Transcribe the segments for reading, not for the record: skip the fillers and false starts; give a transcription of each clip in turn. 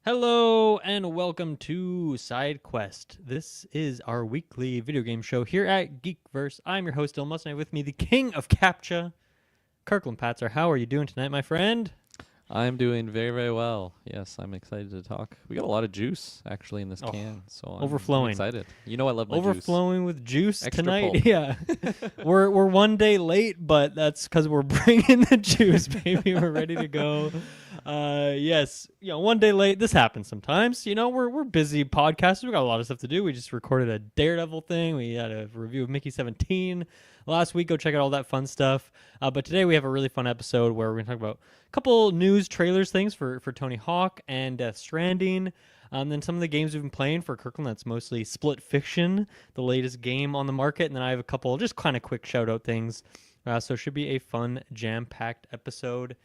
Hello and welcome to Sidequest. This is our weekly video game show here at Geekverse. I'm your host, Dylan Must, and I have with me the king of CAPTCHA, Kirklin Patzer. How are you doing tonight, my friend? I'm doing very, very well. Yes, I'm excited to talk. We got a lot of juice actually in this Oh, can, so I'm overflowing. excited. You know I love my Overflowing with juice Extra tonight. pulp. Yeah, we're 1 day late, but that's because we're bringing the juice, baby. We're ready to go. Yes, 1 day late. This happens sometimes. We're busy podcasters. We got a lot of stuff to do. We just recorded a Daredevil thing. We had a review of Mickey 17 last week. Go check out all that fun stuff. But today we have a really fun episode where we're gonna talk about a couple news trailers things for Tony Hawk and Stranding. Then some of the games we've been playing for Kirkland, that's mostly Split Fiction, the latest game on the market. And then I have a couple just kind of quick shout out things. So it should be a fun, jam-packed episode.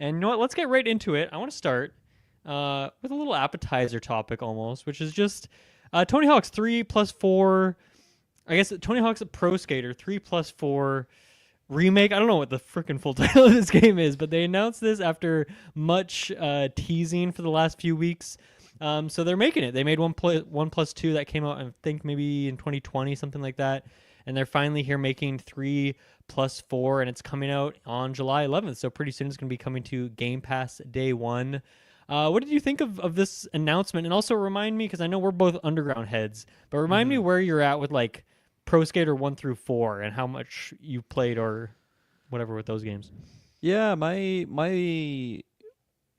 And you know what? Let's get right into it. I want to start with a little appetizer topic almost, which is just Tony Hawk's 3+4. I guess Tony Hawk's Pro Skater 3+4 remake. I don't know what the freaking full title of this game is, but they announced this after much teasing for the last few weeks. So they're making it. They made 1+2 that came out, I think, maybe in 2020, something like that. And they're finally here making 3+4, and it's coming out on July 11th. So pretty soon it's going to be coming to Game Pass day one. What did you think of this announcement? And also remind me, because I know we're both Underground heads, but remind me where you're at with like Pro Skater 1 through 4 and how much you played or whatever with those games. Yeah, my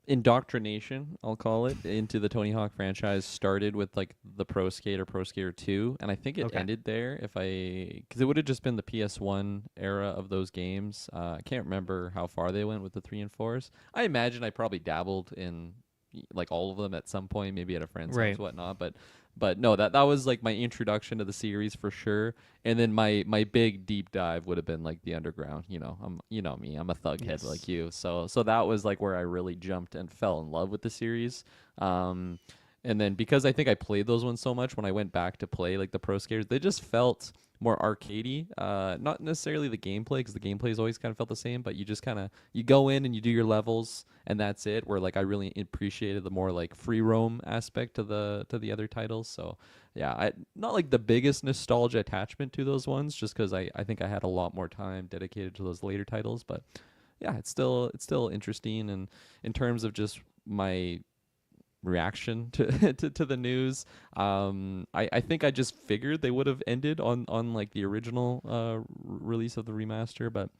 indoctrination, I'll call it, into the Tony Hawk franchise started with like the Pro Skater 2, and I think it ended there because it would have just been the PS1 era of those games. I can't remember how far they went with the 3 and 4s. I imagine I probably dabbled in like all of them at some point, maybe at a friend's house, whatnot, but no, that was like my introduction to the series for sure. And then my big deep dive would have been like the Underground. You know me, I'm a thug head like you. So that was like where I really jumped and fell in love with the series. And then because I think I played those ones so much, when I went back to play like the Pro Skaters, they just felt more arcadey. Not necessarily the gameplay, because the gameplay has always kind of felt the same, but you just kind of you go in and you do your levels and that's it. Where like I really appreciated the more like free roam aspect to the other titles. So yeah, I not like the biggest nostalgia attachment to those ones, just because I think I had a lot more time dedicated to those later titles. But yeah, it's still interesting, and in terms of just my reaction to the news, I think I just figured they would have ended on like the original release of the remaster, but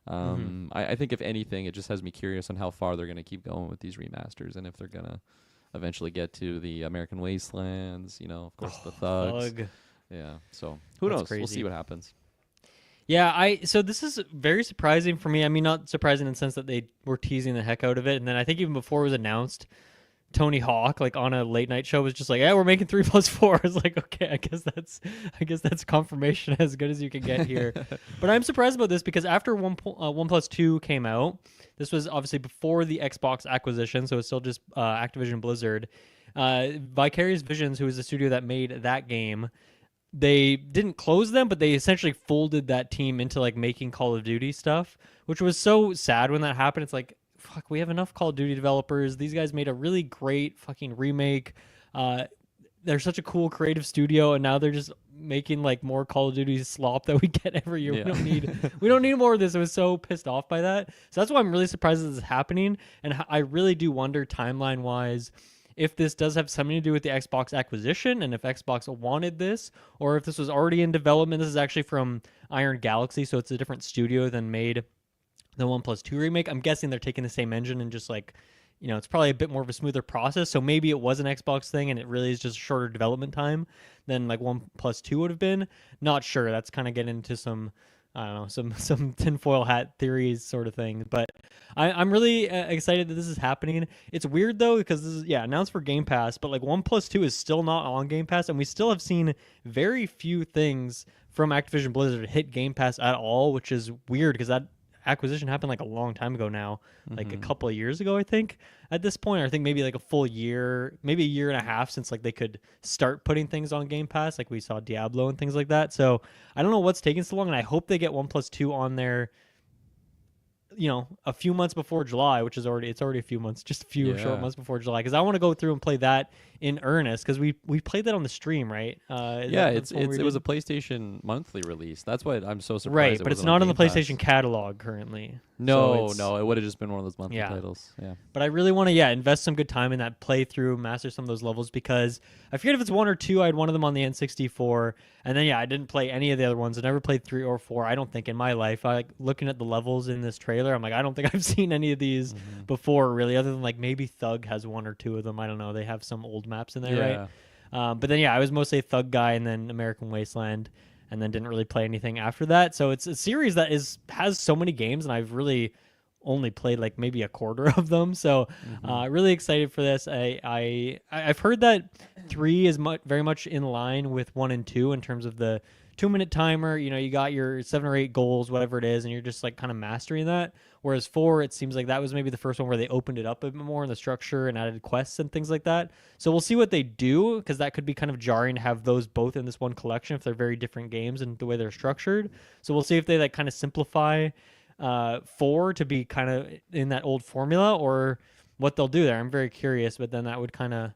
I think if anything, it just has me curious on how far they're going to keep going with these remasters, and if they're going to eventually get to the American Wastelands, of course, the thugs. Yeah, so who knows? Crazy. We'll see what happens. Yeah, so this is very surprising for me. I mean, not surprising in the sense that they were teasing the heck out of it, and then I think even before it was announced, Tony Hawk, like on a late night show, was just like, "Yeah, we're making 3+4." I was like, "Okay, I guess that's confirmation as good as you can get here." But I'm surprised about this because after 1+2 came out, this was obviously before the Xbox acquisition, so it's still just Activision Blizzard. Vicarious Visions, who was the studio that made that game, they didn't close them, but they essentially folded that team into like making Call of Duty stuff, which was so sad when that happened. It's like, fuck, we have enough Call of Duty developers. These guys made a really great fucking remake. They're such a cool creative studio, and now they're just making like more Call of Duty slop that we get every year. Yeah. We don't need more of this. I was so pissed off by that. So that's why I'm really surprised this is happening, and I really do wonder timeline wise if this does have something to do with the Xbox acquisition, and if Xbox wanted this, or if this was already in development. This is actually from Iron Galaxy, so it's a different studio than made the 1+2 remake. I'm guessing they're taking the same engine and just like, it's probably a bit more of a smoother process. So maybe it was an Xbox thing and it really is just a shorter development time than like 1+2 would have been. Not sure. That's kind of getting into some, I don't know, some tinfoil hat theories sort of thing. But I'm really excited that this is happening. It's weird though, because this is, announced for Game Pass, but like 1+2 is still not on Game Pass. And we still have seen very few things from Activision Blizzard hit Game Pass at all, which is weird because that acquisition happened like a long time ago now, like a couple of years ago, I think, at this point. Or I think maybe like a full year, maybe a year and a half since like they could start putting things on Game Pass, like we saw Diablo and things like that. So I don't know what's taking so long, and I hope they get 1+2 on there a few months before July, which is already a few months, just a few short Yeah. months before July, because I want to go through and play that in earnest, because we played that on the stream, right? Yeah, That's when we it was did? a PlayStation monthly release. That's why I'm so surprised. Right, it but it's wasn't not on the Game Pass. PlayStation catalog currently. So No, it's- no, it would have just been one of those monthly Yeah. titles. Yeah. But I really want to, invest some good time in that playthrough, master some of those levels, because I forget if it's 1 or 2. I had one of them on the N64, and then I didn't play any of the other ones. I never played 3 or 4. I don't think in my life. I like looking at the levels in this trailer. I'm like, I don't think I've seen any of these before, really, other than like maybe Thug has 1 or 2 of them. I don't know. They have some old maps in there, right? But then I was mostly a Thug guy, and then American Wasteland, and then didn't really play anything after that. So it's a series that has so many games, and I've really only played like maybe a quarter of them. So really excited for this. I've heard that 3 is very much in line with 1 and 2 in terms of the 2-minute timer. You got your 7 or 8 goals, whatever it is, and you're just like kind of mastering that. Whereas 4, it seems like that was maybe the first one where they opened it up a bit more in the structure and added quests and things like that. So we'll see what they do, because that could be kind of jarring to have those both in this one collection if they're very different games and the way they're structured. So we'll see if they like kind of simplify 4 to be kind of in that old formula, or what they'll do there. I'm very curious, but then that would kind of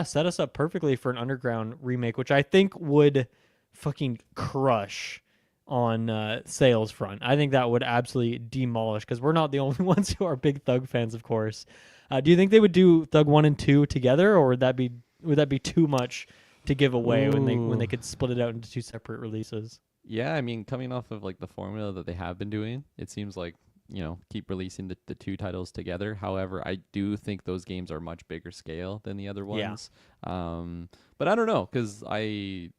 set us up perfectly for an Underground remake, which I think would fucking crush on sales front. I think that would absolutely demolish, because we're not the only ones who are big Thug fans, of course. Do you think they would do Thug 1 and 2 together, or would that be too much to give away when they could split it out into 2 separate releases? Yeah, I mean, coming off of like the formula that they have been doing, it seems like, keep releasing the 2 titles together. However, I do think those games are much bigger scale than the other ones. But I don't know, because I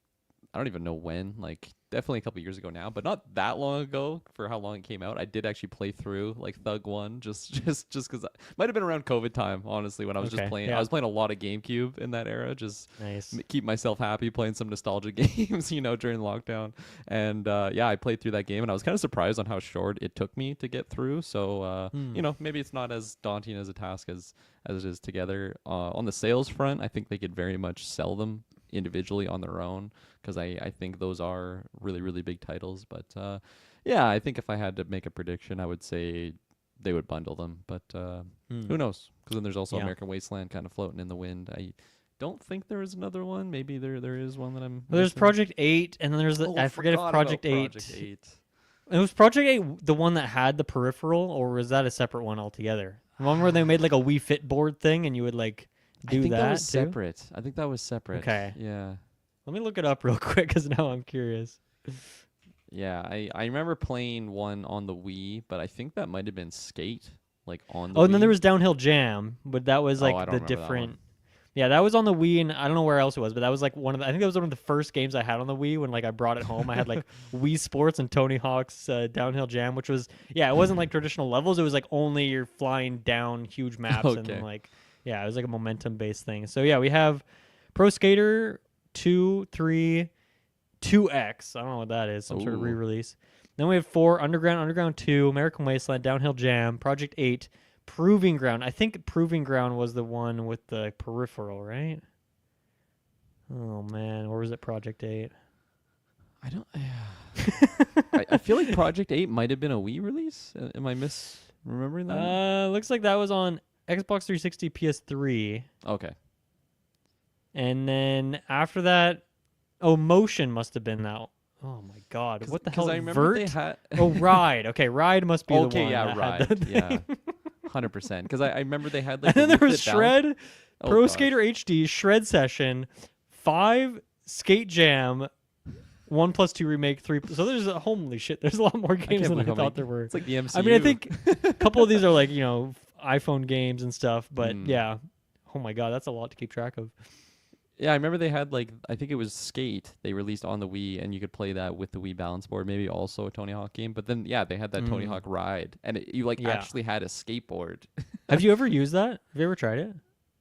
don't even know when, like definitely a couple years ago now, but not that long ago for how long it came out. I did actually play through like Thug 1 just because it might have been around COVID time, honestly, when I was just playing. Yeah. I was playing a lot of GameCube in that era, just Nice. keep myself happy playing some nostalgia games, during lockdown. And I played through that game, and I was kind of surprised on how short it took me to get through. So maybe it's not as daunting as a task as it is together. On the sales front, I think they could very much sell them individually on their own, because I think those are really, really big titles. But I think if I had to make a prediction, I would say they would bundle them. But who knows? Because then there's also American Wasteland kind of floating in the wind. I don't think there is another one. Maybe there is one that I'm. Well, there's missing. Project 8, and then there's I forget if Project 8. It was Project 8 the one that had the peripheral, or was that a separate one altogether? The one where they made like a Wii Fit board thing, and you would like do I think that was too? separate. I think that was separate. Okay. Yeah. Let me look it up real quick, because now I'm curious. Yeah, I remember playing one on the Wii, but I think that might have been Skate, like on the Oh, and then Wii. there was Downhill Jam, but that was like I don't the remember that different. one. Yeah, that was on the Wii, and I don't know where else it was, but that was like I think that was one of the first games I had on the Wii when like I brought it home. I had like Wii Sports and Tony Hawk's Downhill Jam, which was it wasn't like traditional levels. It was like only you're flying down huge maps and like it was like a momentum based thing. So we have Pro Skater 2, 3, 2X. I don't know what that is. Some sort of re-release. Then we have 4, Underground 2, American Wasteland, Downhill Jam, Project 8, Proving Ground. I think Proving Ground was the one with the peripheral, right? Oh man, or was it Project 8? I don't. I feel like Project 8 might have been a Wii release. Am I misremembering that? Looks like that was on Xbox 360, PS3. Okay. And then after that, Motion must have been that. Oh my God, what the hell? I remember Vert? they had. Ride. Okay, Ride must be the one. Okay, yeah, that Ride. had the thing. 100%. Because I remember they had like. And then there was Wii Fit Shred, Pro gosh. Skater HD, Shred Session, 5, Skate Jam, 1+2 Remake, 3. So there's holy shit. There's a lot more games than I thought there were. It's like the MCU. I mean, I think a couple of these are like iPhone games and stuff, but yeah. Oh my God, that's a lot to keep track of. Yeah, I remember they had like I think it was Skate they released on the Wii, and you could play that with the Wii balance board. Maybe also a Tony Hawk game, but then they had that Tony Hawk Ride, and you actually had a skateboard. Have you ever used that? Have you ever tried it?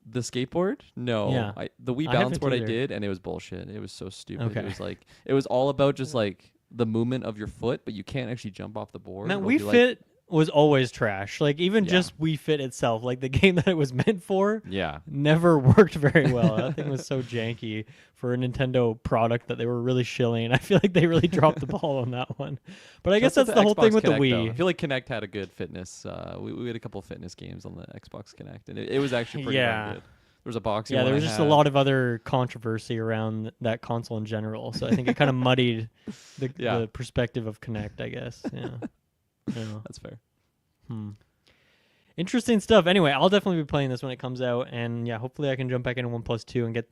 The skateboard? No. Yeah. The Wii I balance haven't board I either. did, and it was bullshit. It was so stupid. Okay. It was like it was all about just like the movement of your foot, but you can't actually jump off the board. Man, It'll We be Fit was always trash. Like even Yeah. just Wii Fit itself, like the game that it was meant for, Yeah. never worked very well. That thing was so janky for a Nintendo product that they were really shilling. I feel like they really dropped the ball on that one. But I guess that's the whole thing with the Kinect, Wii. though. I feel like Kinect had a good fitness. We had a couple fitness games on the Xbox Kinect, and it was actually pretty darn good. There was a boxing. Yeah, one there was I just had. a lot of other controversy around that console in general. So I think it kind of muddied the perspective of Kinect, I guess. Yeah. That's fair. Interesting stuff. Anyway, I'll definitely be playing this when it comes out, and yeah, hopefully I can jump back into 1+2 and get.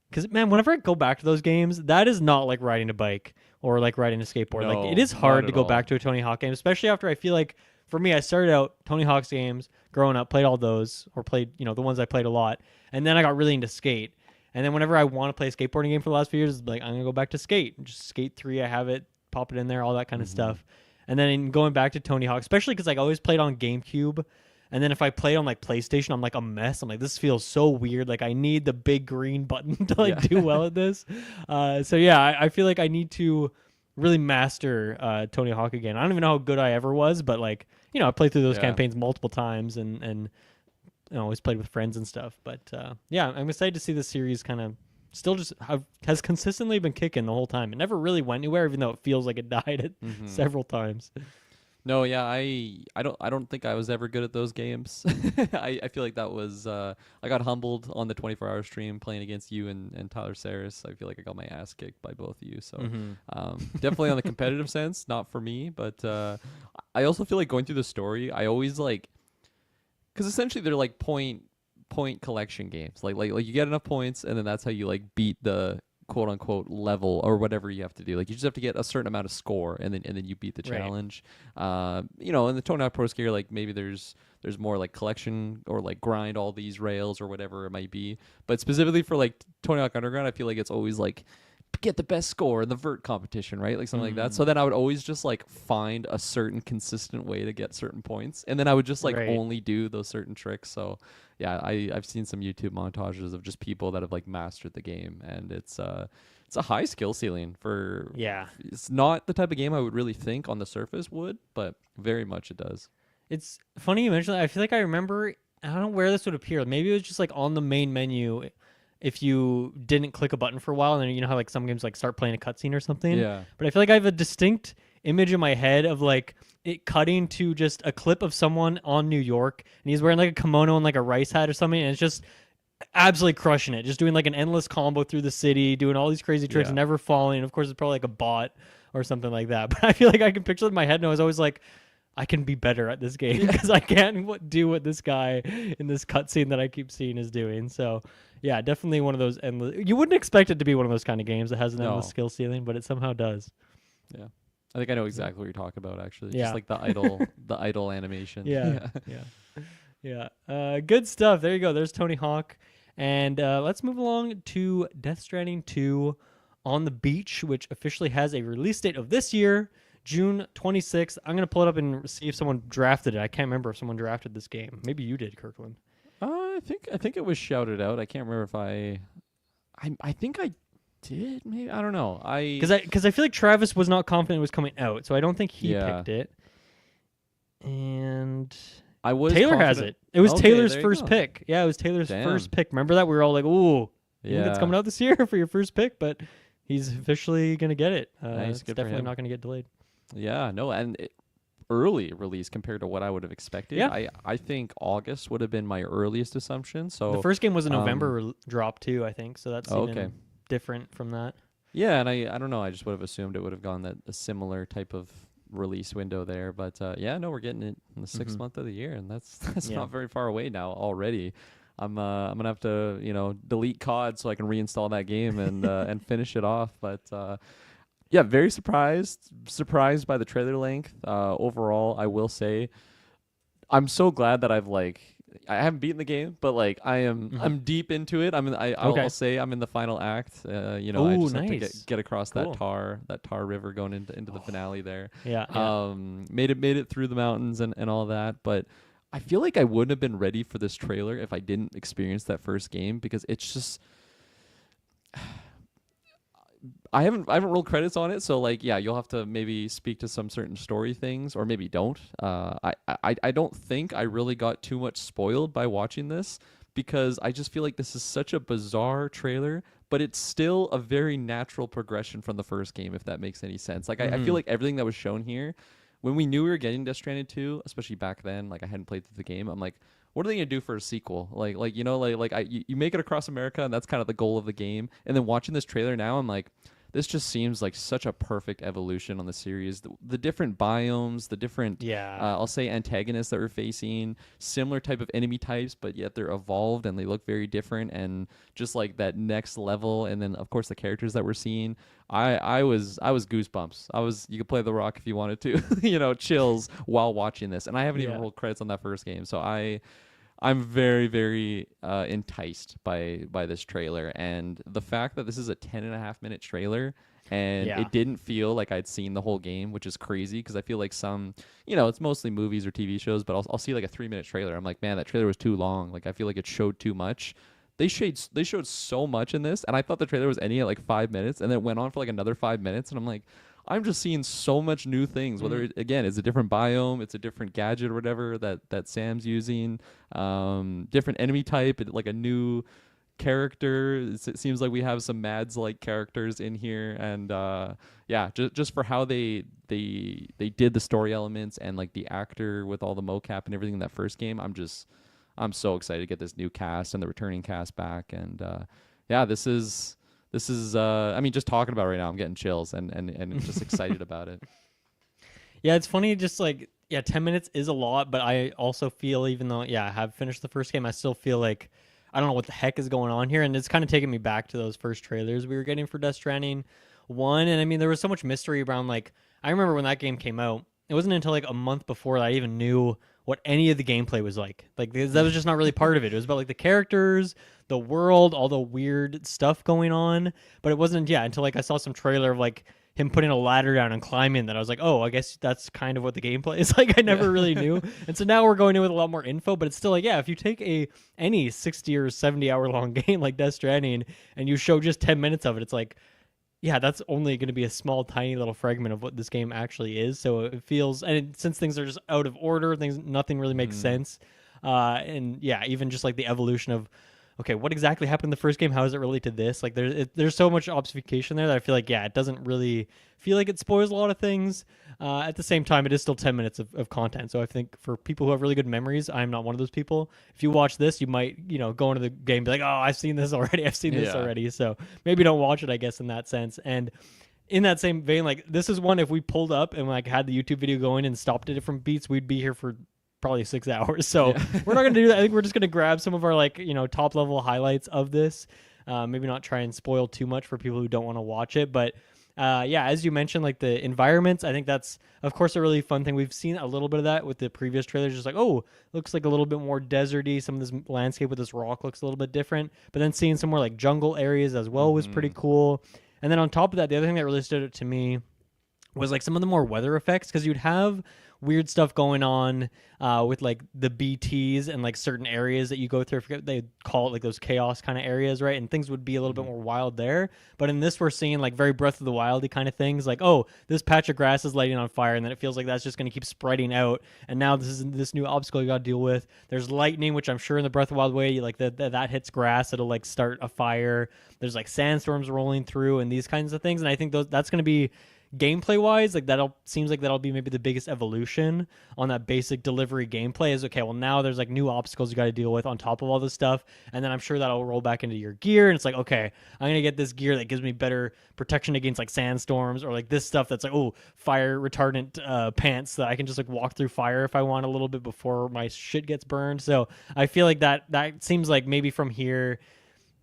Because man, whenever I go back to those games, that is not like riding a bike or like riding a skateboard. No, like it is not hard to at go all. back to a Tony Hawk game, especially after I feel like for me, I started out Tony Hawk's games growing up, played all those, or played the ones I played a lot, and then I got really into Skate. And then whenever I want to play a skateboarding game for the last few years, it's like I'm gonna go back to Skate, just Skate 3. I have it, pop it in there, all that kind of stuff. And then in going back to Tony Hawk, especially because I always played on GameCube. And then if I play on like PlayStation, I'm like a mess. I'm like, this feels so weird. Like I need the big green button to like do well at this. So yeah, I feel like I need to really master Tony Hawk again. I don't even know how good I ever was, but like, I played through those campaigns multiple times and always played with friends and stuff. But yeah, I'm excited to see the series kind of still just has consistently been kicking the whole time. It never really went anywhere, even though it feels like it died several times. No, yeah, I don't think I was ever good at those games. I feel like that was I got humbled on the 24-hour stream playing against you and Tyler Saris. I feel like I got my ass kicked by both of you. So definitely on the competitive sense, not for me. But I also feel like going through the story, I always like, because essentially they're like point collection games. Like you get enough points, and then that's how you like beat the quote unquote level or whatever you have to do. Like you just have to get a certain amount of score, and then you beat the challenge. In the Tony Hawk Pro Skater, like maybe there's more like collection or like grind all these rails or whatever it might be. But specifically for like Tony Hawk Underground, I feel like it's always like get the best score in the vert competition, right? Like something like that. So then I would always just like find a certain consistent way to get certain points, and then I would just like only do those certain tricks. So yeah, I've seen some YouTube montages of just people that have like mastered the game, and it's a high skill ceiling for It's not the type of game I would really think on the surface would, but very much it does. It's funny you mentioned that. I feel like I remember, I don't know where this would appear. Maybe it was just like on the main menu if you didn't click a button for a while, and then you know how like some games like start playing a cutscene or something. Yeah. But I feel like I have a distinct image in my head of like it cutting to just a clip of someone on New York, and he's wearing like a kimono and like a rice hat or something, and it's just absolutely crushing it, just doing like an endless combo through the city, doing all these crazy tricks, never falling. Of course, it's probably like a bot or something like that. But I feel like I can picture it in my head, and I was always like, I can be better at this game because I can't do what this guy in this cutscene that I keep seeing is doing. So yeah, definitely one of those endless. You wouldn't expect it to be one of those kind of games that has an endless skill ceiling, but it somehow does. Yeah, I think I know exactly what you're talking about. Actually, Yeah. just like the idle animation. Yeah. Good stuff. There you go. There's Tony Hawk, and let's move along to Death Stranding 2 on the Beach, which officially has a release date of this year, June 26th. I'm gonna pull it up and see if someone drafted it. I can't remember if someone drafted this game. Maybe you did, Kirklin. I think it was shouted out. I can't remember if I think I did. Maybe I don't know. Because I feel like Travis was not confident it was coming out, so I don't think he Yeah. picked it. And I was Taylor has it. It was Taylor's there you first go. pick. Yeah, it was Taylor's Damn. first pick. Remember that? We were all like, "Ooh, you think it's Yeah. coming out this year for your first pick?" But he's officially gonna get it. Nice, It's good for definitely him. not gonna get delayed. Yeah, no, and early release compared to what I would have expected. Yeah. I think August would have been my earliest assumption. So The first game was a November drop too, I think. So that's even okay. different from that. Yeah, and I don't know. I just would have assumed it would have gone a similar type of release window there. But yeah, no, we're getting it in the 6th month of the year, and that's not very far away now already. I'm gonna have to delete COD so I can reinstall that game and and finish it off. But yeah, very surprised by the trailer length. Overall, I will say I'm so glad that I haven't beaten the game, but like I'm deep into it. I'll say I'm in the final act. I just have to get across that tar river going into the finale there. Yeah. Made it through the mountains and all that, but I feel like I wouldn't have been ready for this trailer if I didn't experience that first game, because it's just I haven't rolled credits on it, so like yeah, you'll have to maybe speak to some certain story things, or maybe don't. I don't think I really got too much spoiled by watching this, because I just feel like this is such a bizarre trailer, but it's still a very natural progression from the first game, if that makes any sense. Like I feel like everything that was shown here, when we knew we were getting Death Stranding 2, especially back then, like I hadn't played through the game, I'm like, what are they gonna do for a sequel? Like you know, you make it across America, and that's kind of the goal of the game. And then watching this trailer now, I'm like, this just seems like such a perfect evolution on the series. The different biomes, the different, I'll say antagonists that we're facing, similar type of enemy types, but yet they're evolved and they look very different, and just like that next level. And then of course the characters that we're seeing, I was goosebumps. You could play The Rock if you wanted to, you know, chills while watching this. And I haven't even rolled credits on that first game, so I'm very, very enticed by this trailer, and the fact that this is a 10.5-minute trailer, and it didn't feel like I'd seen the whole game, which is crazy, because I feel like some, you know, it's mostly movies or TV shows, but I'll see like a 3-minute trailer. I'm like, man, that trailer was too long. Like I feel like it showed too much. They showed so much in this, and I thought the trailer was ending at like 5 minutes, and then it went on for like another 5 minutes, and I'm like, I'm just seeing so much new things. Whether again, it's a different biome, it's a different gadget or whatever that Sam's using, different enemy type, like a new character. It seems like we have some Mads like characters in here, and yeah, just for how they did the story elements, and like the actor with all the mocap and everything in that first game. I'm so excited to get this new cast and the returning cast back, and yeah, this is I mean, just talking about it right now, I'm getting chills, and just excited about it. Yeah, it's funny, just like, 10 minutes is a lot, but I also feel, even though, I have finished the first game, I still feel like I don't know what the heck is going on here, and it's kind of taking me back to those first trailers we were getting for Death Stranding 1, and I mean, there was so much mystery around, like, I remember when that game came out, it wasn't until like a month before that I even knew what any of the gameplay was like. Like, that was just not really part of it. It was about like the characters, the world, all the weird stuff going on. But it wasn't, until like I saw some trailer of like him putting a ladder down and climbing that I was like, oh, I guess that's kind of what the gameplay is like. I never really knew. And so now we're going in with a lot more info, but it's still like, if you take any 60 or 70 hour long game like Death Stranding and you show just 10 minutes of it, it's like, that's only going to be a small, tiny little fragment of what this game actually is. So it feels, since things are just out of order, nothing really makes sense. And even just like the evolution of, okay, what exactly happened in the first game? How does it relate to this? Like there's so much obfuscation there that I feel like, it doesn't really feel like it spoils a lot of things. At the same time, it is still 10 minutes of content. So I think for people who have really good memories, I'm not one of those people. If you watch this, you might, go into the game and be like, oh, I've seen this already. I've seen this already. So maybe don't watch it, I guess, in that sense. And in that same vein, like this is one, if we pulled up and like had the YouTube video going and stopped at different beats, we'd be here for probably 6 hours. So we're not going to do that. I think we're just going to grab some of our like, top level highlights of this. Maybe not try and spoil too much for people who don't want to watch it. But as you mentioned, like the environments, I think that's, of course, a really fun thing. We've seen a little bit of that with the previous trailers. Just like, oh, looks like a little bit more deserty. Some of this landscape with this rock looks a little bit different. But then seeing some more like jungle areas as well was pretty cool. And then on top of that, the other thing that really stood out to me was like some of the more weather effects, because you'd have weird stuff going on with like the BTs and like certain areas that you go through. I forget they call it, like those chaos kind of areas, right? And things would be a little bit more wild there. But in this, we're seeing like very Breath of the Wildy kind of things, like, oh, this patch of grass is lighting on fire, and then it feels like that's just going to keep spreading out. And now this is this new obstacle you got to deal with. There's lightning, which I'm sure in the Breath of the Wild way, like that hits grass, it'll like start a fire. There's like sandstorms rolling through and these kinds of things. And I think that's going to be, gameplay wise, like seems like that'll be maybe the biggest evolution on that basic delivery gameplay, is okay, well, now there's like new obstacles you got to deal with on top of all this stuff, and then I'm sure that'll roll back into your gear, and it's like, okay, I'm gonna get this gear that gives me better protection against like sandstorms, or like this stuff that's like, oh, fire retardant pants that I can just like walk through fire if I want a little bit before my shit gets burned. So I feel like that seems like maybe from here,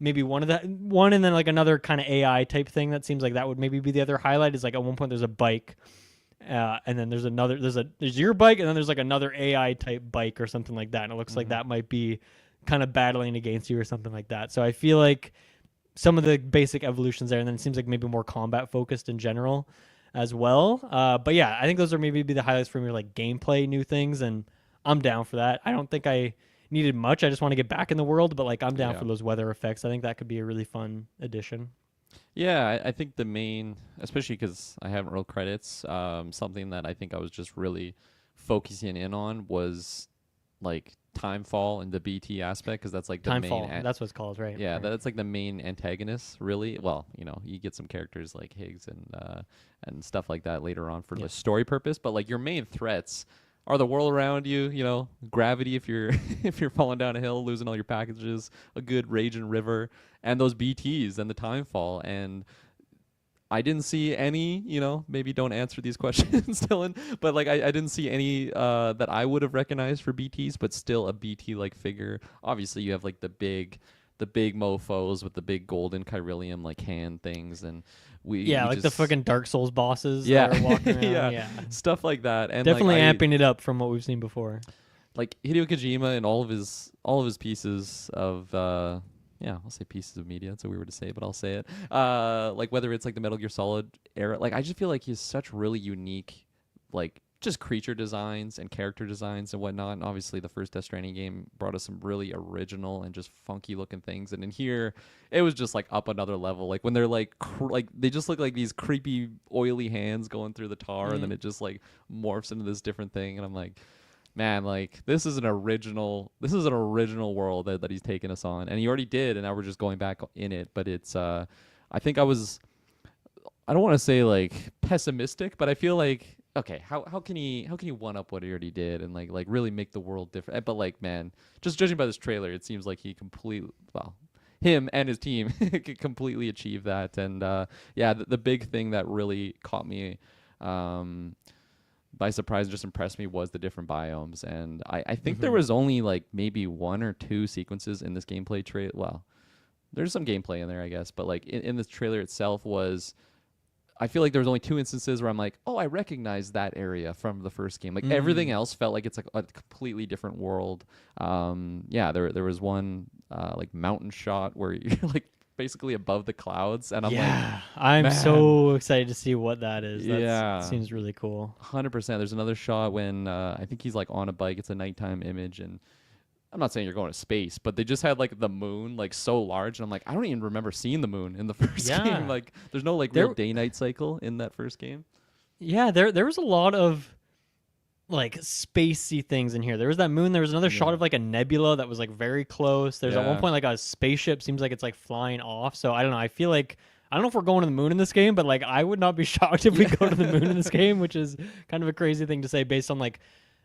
maybe one, and then like another kind of AI type thing that seems like that would maybe be the other highlight, is like at one point there's a bike, and then there's your bike, and then there's like another AI type bike or something like that, and it looks like that might be kind of battling against you or something like that. So I feel like some of the basic evolutions there, and then it seems like maybe more combat focused in general as well. But I think those are maybe the highlights from your like gameplay new things, and I'm down for that. I don't think I needed much. I just want to get back in the world, but like I'm down for those weather effects. I think that could be a really fun addition. Yeah, I think the main, especially because I haven't rolled credits, something that I think I was just really focusing in on was like Timefall and the BT aspect, because that's like the main. Timefall, that's what it's called, right? Yeah, Right. that's like the main antagonist, really. Well, you get some characters like Higgs and stuff like that later on for Yeah. the story purpose, but like your main threats are the world around you, gravity if you're if you're falling down a hill, losing all your packages, a good raging river, and those BTs and the timefall. And I didn't see any, maybe don't answer these questions, Dylan, but like I didn't see any that I would have recognized for BTs, but still a BT like figure. Obviously, you have like the big mofos with the big golden chiralium like hand things, and Yeah, we like the just fucking Dark Souls bosses yeah that are walking around. yeah Yeah. stuff like that, and Definitely like amping it up from what we've seen before. like Hideo Kojima and all of his pieces of yeah, I'll say pieces of media. It's so weird to say, but I'll say it. Like whether it's like the Metal Gear Solid era, like I just feel like he has such really unique, like just creature designs and character designs and whatnot. And obviously, the first Death Stranding game brought us some really original and just funky looking things. And in here, it was just like up another level. Like when they're like like they just look like these creepy oily hands going through the tar, and then it just like morphs into this different thing. And I'm like, man, like this is an original world that he's taken us on, and he already did, and now we're just going back in it. But it's I think I don't want to say like pessimistic, but I feel like, okay, how can he one up what he already did and like really make the world different? But like, man, just judging by this trailer, it seems like he completely, well, him and his team could completely achieve that. And yeah, the big thing that really caught me by surprise, just impressed me, was the different biomes. And I think there was only like maybe one or two sequences in this gameplay trailer. Well, there's some gameplay in there, I guess, but like in this trailer itself was, I feel like there was only two instances where I'm like, oh, I recognize that area from the first game. Like everything else felt like it's like a completely different world. Yeah, there was one like mountain shot where you're like basically above the clouds, and I'm Yeah, like, I'm man. so excited to see what that is. Yeah. Seems really cool. 100%. There's another shot when I think he's like on a bike. It's a nighttime image, and I'm not saying you're going to space, but they just had like the moon like so large, and I'm like, I don't even remember seeing the moon in the first Yeah. game. Like, there's no like There- real day-night cycle in that first game. Yeah, there was a lot of like spacey things in here. There was that moon. There was another shot Yeah. of like a nebula that was like very close. There's at one Yeah. point like a spaceship seems like it's like flying off. So I don't know. I feel like I don't know if we're going to the moon in this game, but like I would not be shocked if we go to the moon in this game, which is kind of a crazy thing to say based on like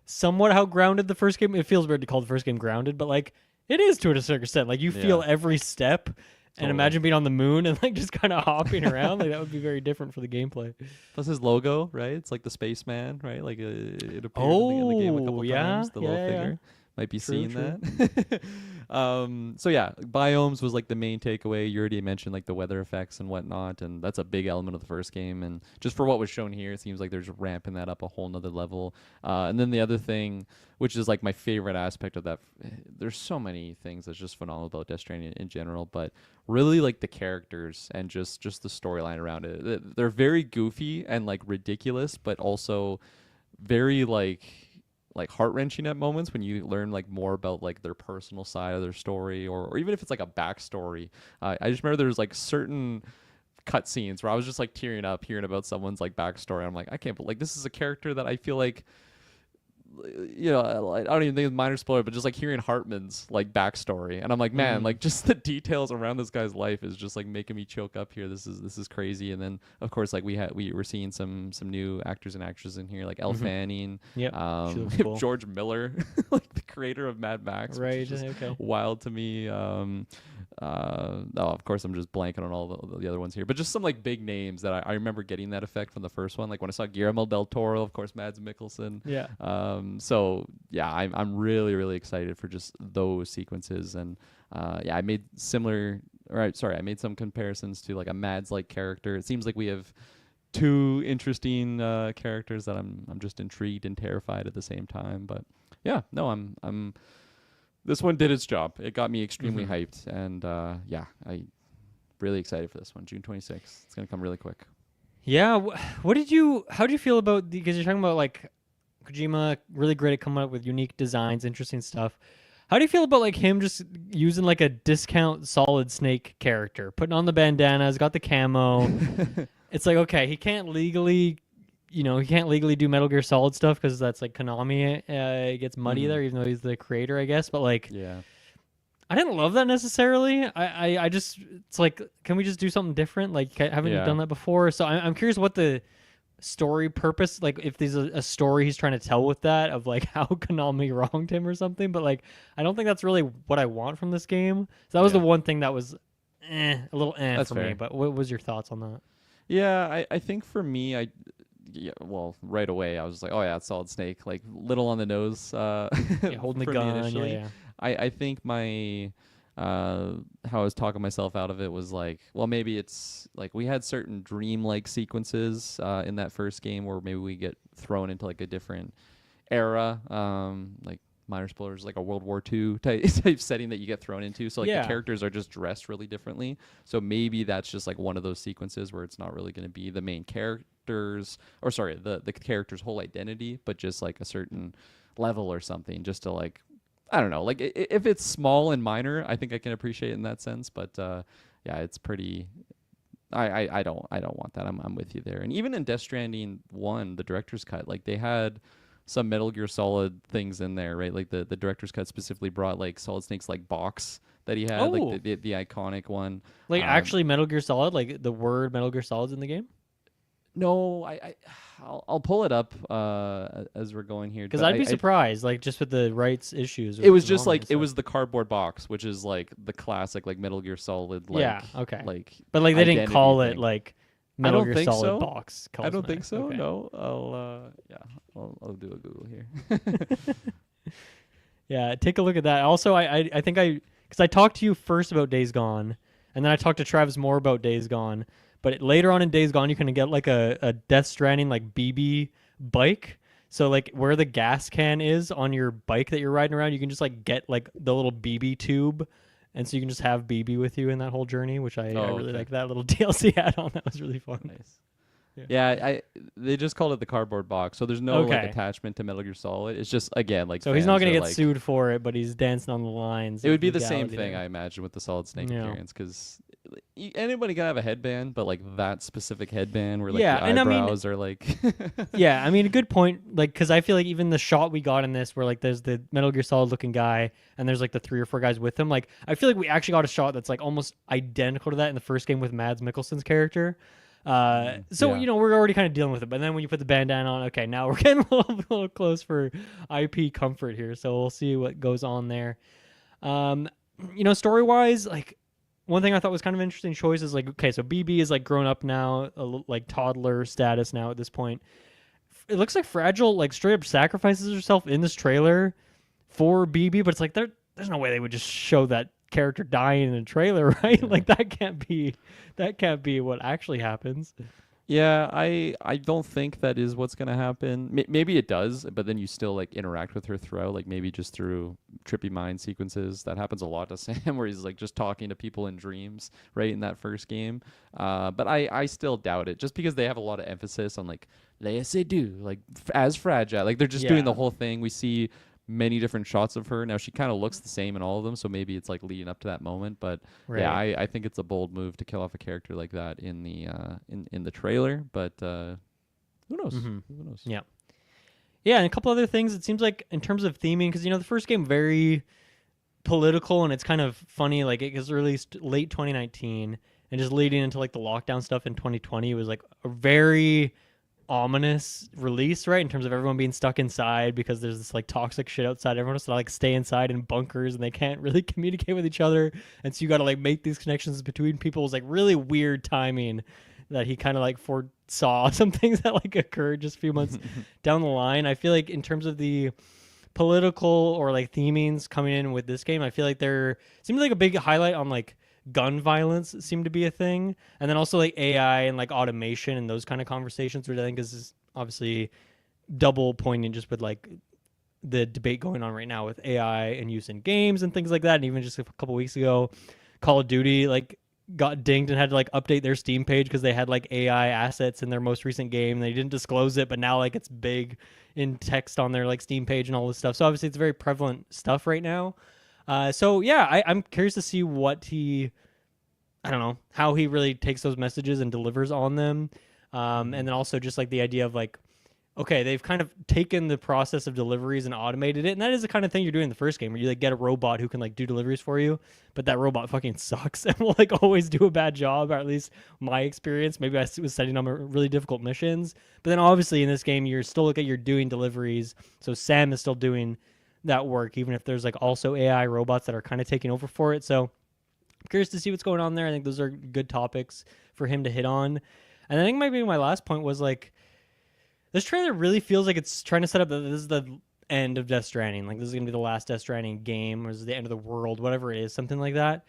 somewhat how grounded the first game. It feels weird to call the first game grounded, but like it is to a certain extent. Like you feel Yeah. every step. And Totally. imagine being on the moon and like just kind of hopping around. Like that would be very different for the gameplay. Plus his logo, right? It's like the spaceman, right? Like it appeared in the game a couple times. The little figure. Might be True, seeing true. that. So yeah, biomes was like the main takeaway. You already mentioned like the weather effects and whatnot, and that's a big element of the first game. And just for what was shown here, it seems like they're just ramping that up a whole nother level. And then the other thing, which is like my favorite aspect of that, there's so many things that's just phenomenal about Death Stranding in general, but really like the characters and just the storyline around it. They're very goofy and like ridiculous, but also very like heart-wrenching at moments when you learn like more about like their personal side of their story, or even if it's like a backstory. I just remember there's like certain cutscenes where I was just like tearing up hearing about someone's like backstory. I'm like, I can't believe, like, this is a character that I feel like, I don't even think it's minor spoiler, but just like hearing Hartman's like backstory, and I'm like, man, like just the details around this guy's life is just like making me choke up here. This is crazy. And then of course like we were seeing some new actors and actresses in here, like Elle Fanning, Yep, she looks cool. George Miller, like the creator of Mad Max, which Right. is just Okay. wild to me. Of course I'm just blanking on all the other ones here, but just some like big names that I remember getting that effect from the first one. Like when I saw Guillermo del Toro, of course, Mads Mikkelsen. Yeah. So yeah, I'm really excited for just those sequences. And yeah, I made I made some comparisons to like a Mads like character. It seems like we have two interesting characters that I'm just intrigued and terrified at the same time. But yeah, no, I'm this one did its job. It got me extremely hyped, and yeah, I really excited for this one. June 26th. It's gonna come really quick. Yeah. How did you feel about because you're talking about like Kojima really great at coming up with unique designs, interesting stuff. How do you feel about like him just using like a discount Solid Snake character, putting on the bandanas, got the camo? It's like, okay, he can't legally do Metal Gear Solid stuff because that's like Konami. It gets muddy there, even though he's the creator, I guess. But like, Yeah. I didn't love that necessarily. I just, it's like, can we just do something different? Like, haven't you done that before? So I'm curious what the story purpose, like if there's a story he's trying to tell with that of like how Konami wronged him or something. But like, I don't think that's really what I want from this game. So that was the one thing that was a little That's for fair. me. But what was your thoughts on that? Yeah, I think for me, well, right away I was like, oh yeah, it's Solid Snake, like little on the nose. Holding the for me gun. initially. Yeah. I think my how I was talking myself out of it was like, well, maybe it's like we had certain dream-like sequences in that first game where maybe we get thrown into like a different era, like minor spoilers, like a World War II type setting that you get thrown into. So like the characters are just dressed really differently. So maybe that's just like one of those sequences where it's not really going to be the main characters, or sorry, the character's whole identity, but just like a certain level or something, just to like, I don't know, like if it's small and minor, I think I can appreciate it in that sense. But yeah, it's pretty. I don't want that. I'm with you there. And even in Death Stranding 1, the director's cut, like they had some Metal Gear Solid things in there, right? Like the director's cut specifically brought like Solid Snake's like box that he had, like the iconic one. Like actually Metal Gear Solid, like the word Metal Gear Solid's in the game? No, I'll pull it up as we're going here. Because I'd be surprised, like just with the rights issues. It was just like it was the cardboard box, which is like the classic like Metal Gear Solid. Like, yeah, okay. Like, but like they didn't call thing. it like Metal Gear Solid so. box. I don't think so. Okay. No, I'll do a Google here. Yeah, take a look at that. Also, I think because I talked to you first about Days Gone, and then I talked to Travis more about Days Gone. But later on in Days Gone, you can get like a Death Stranding like BB bike. So like where the gas can is on your bike that you're riding around, you can just like get like the little BB tube, and so you can just have BB with you in that whole journey, which I really like that little DLC add-on. That was really fun. Nice. Yeah, they just called it the cardboard box, so there's no like attachment to Metal Gear Solid. It's just again like, so he's not gonna get sued for it, but he's dancing on the lines. It would be the same thing, I imagine, with the Solid Snake appearance, because anybody can have a headband, but like that specific headband where like the eyebrows are like. Yeah, I mean, a good point. Like, because I feel like even the shot we got in this, where like there's the Metal Gear Solid looking guy, and there's like the 3 or 4 guys with him. Like, I feel like we actually got a shot that's like almost identical to that in the first game with Mads Mikkelsen's character. So you know, we're already kind of dealing with it, but then when you put the bandana on, okay, now we're getting a little close for IP comfort here, so we'll see what goes on there. You know, story wise, like one thing I thought was kind of interesting choice is like, okay, so BB is like grown up now, like toddler status now at this point. It looks like Fragile like straight up sacrifices herself in this trailer for BB, but it's like there's no way they would just show that character dying in a trailer, right? Like that can't be what actually happens. Yeah, I don't think that is what's gonna happen. Maybe it does, but then you still like interact with her throughout, like maybe just through trippy mind sequences. That happens a lot to Sam, where he's like just talking to people in dreams, right, in that first game. But I still doubt it, just because they have a lot of emphasis on like Leia Seydoux, like as Fragile, like they're just doing the whole thing. We see many different shots of her. Now she kind of looks the same in all of them, so maybe it's like leading up to that moment. But yeah, I think it's a bold move to kill off a character like that in the in the trailer. But who knows? Who knows? Yeah, and a couple other things. It seems like in terms of theming, because you know the first game very political, and it's kind of funny. Like it was released late 2019, and just leading into like the lockdown stuff in 2020, it was like a very ominous release, right, in terms of everyone being stuck inside because there's this like toxic shit outside. Everyone has to like stay inside in bunkers, and they can't really communicate with each other, and so you got to like make these connections between people. It was like really weird timing that he kind of like foresaw some things that like occurred just a few months down the line. I feel like in terms of the political or like themings coming in with this game, I feel like there seems like a big highlight on like gun violence seemed to be a thing, and then also like AI and like automation and those kind of conversations, which I think is obviously double poignant just with like the debate going on right now with AI and use in games and things like that. And even just a couple weeks ago, Call of Duty like got dinged and had to like update their Steam page because they had like AI assets in their most recent game. They didn't disclose it, but now like it's big in text on their like Steam page and all this stuff. So obviously it's very prevalent stuff right now. So yeah, I'm curious to see what I don't know, how he really takes those messages and delivers on them. And then also just like the idea of like, okay, they've kind of taken the process of deliveries and automated it, and that is the kind of thing you're doing in the first game, where you like get a robot who can like do deliveries for you, but that robot fucking sucks and will like always do a bad job, or at least my experience. Maybe I was setting up really difficult missions, but then obviously in this game you're still you're doing deliveries, so Sam is still doing that work, even if there's like also AI robots that are kind of taking over for it. So I'm curious to see what's going on there. I think those are good topics for him to hit on. And I think maybe my last point was like, this trailer really feels like it's trying to set up that this is the end of Death Stranding. Like, this is going to be the last Death Stranding game, or this is the end of the world, whatever it is, something like that.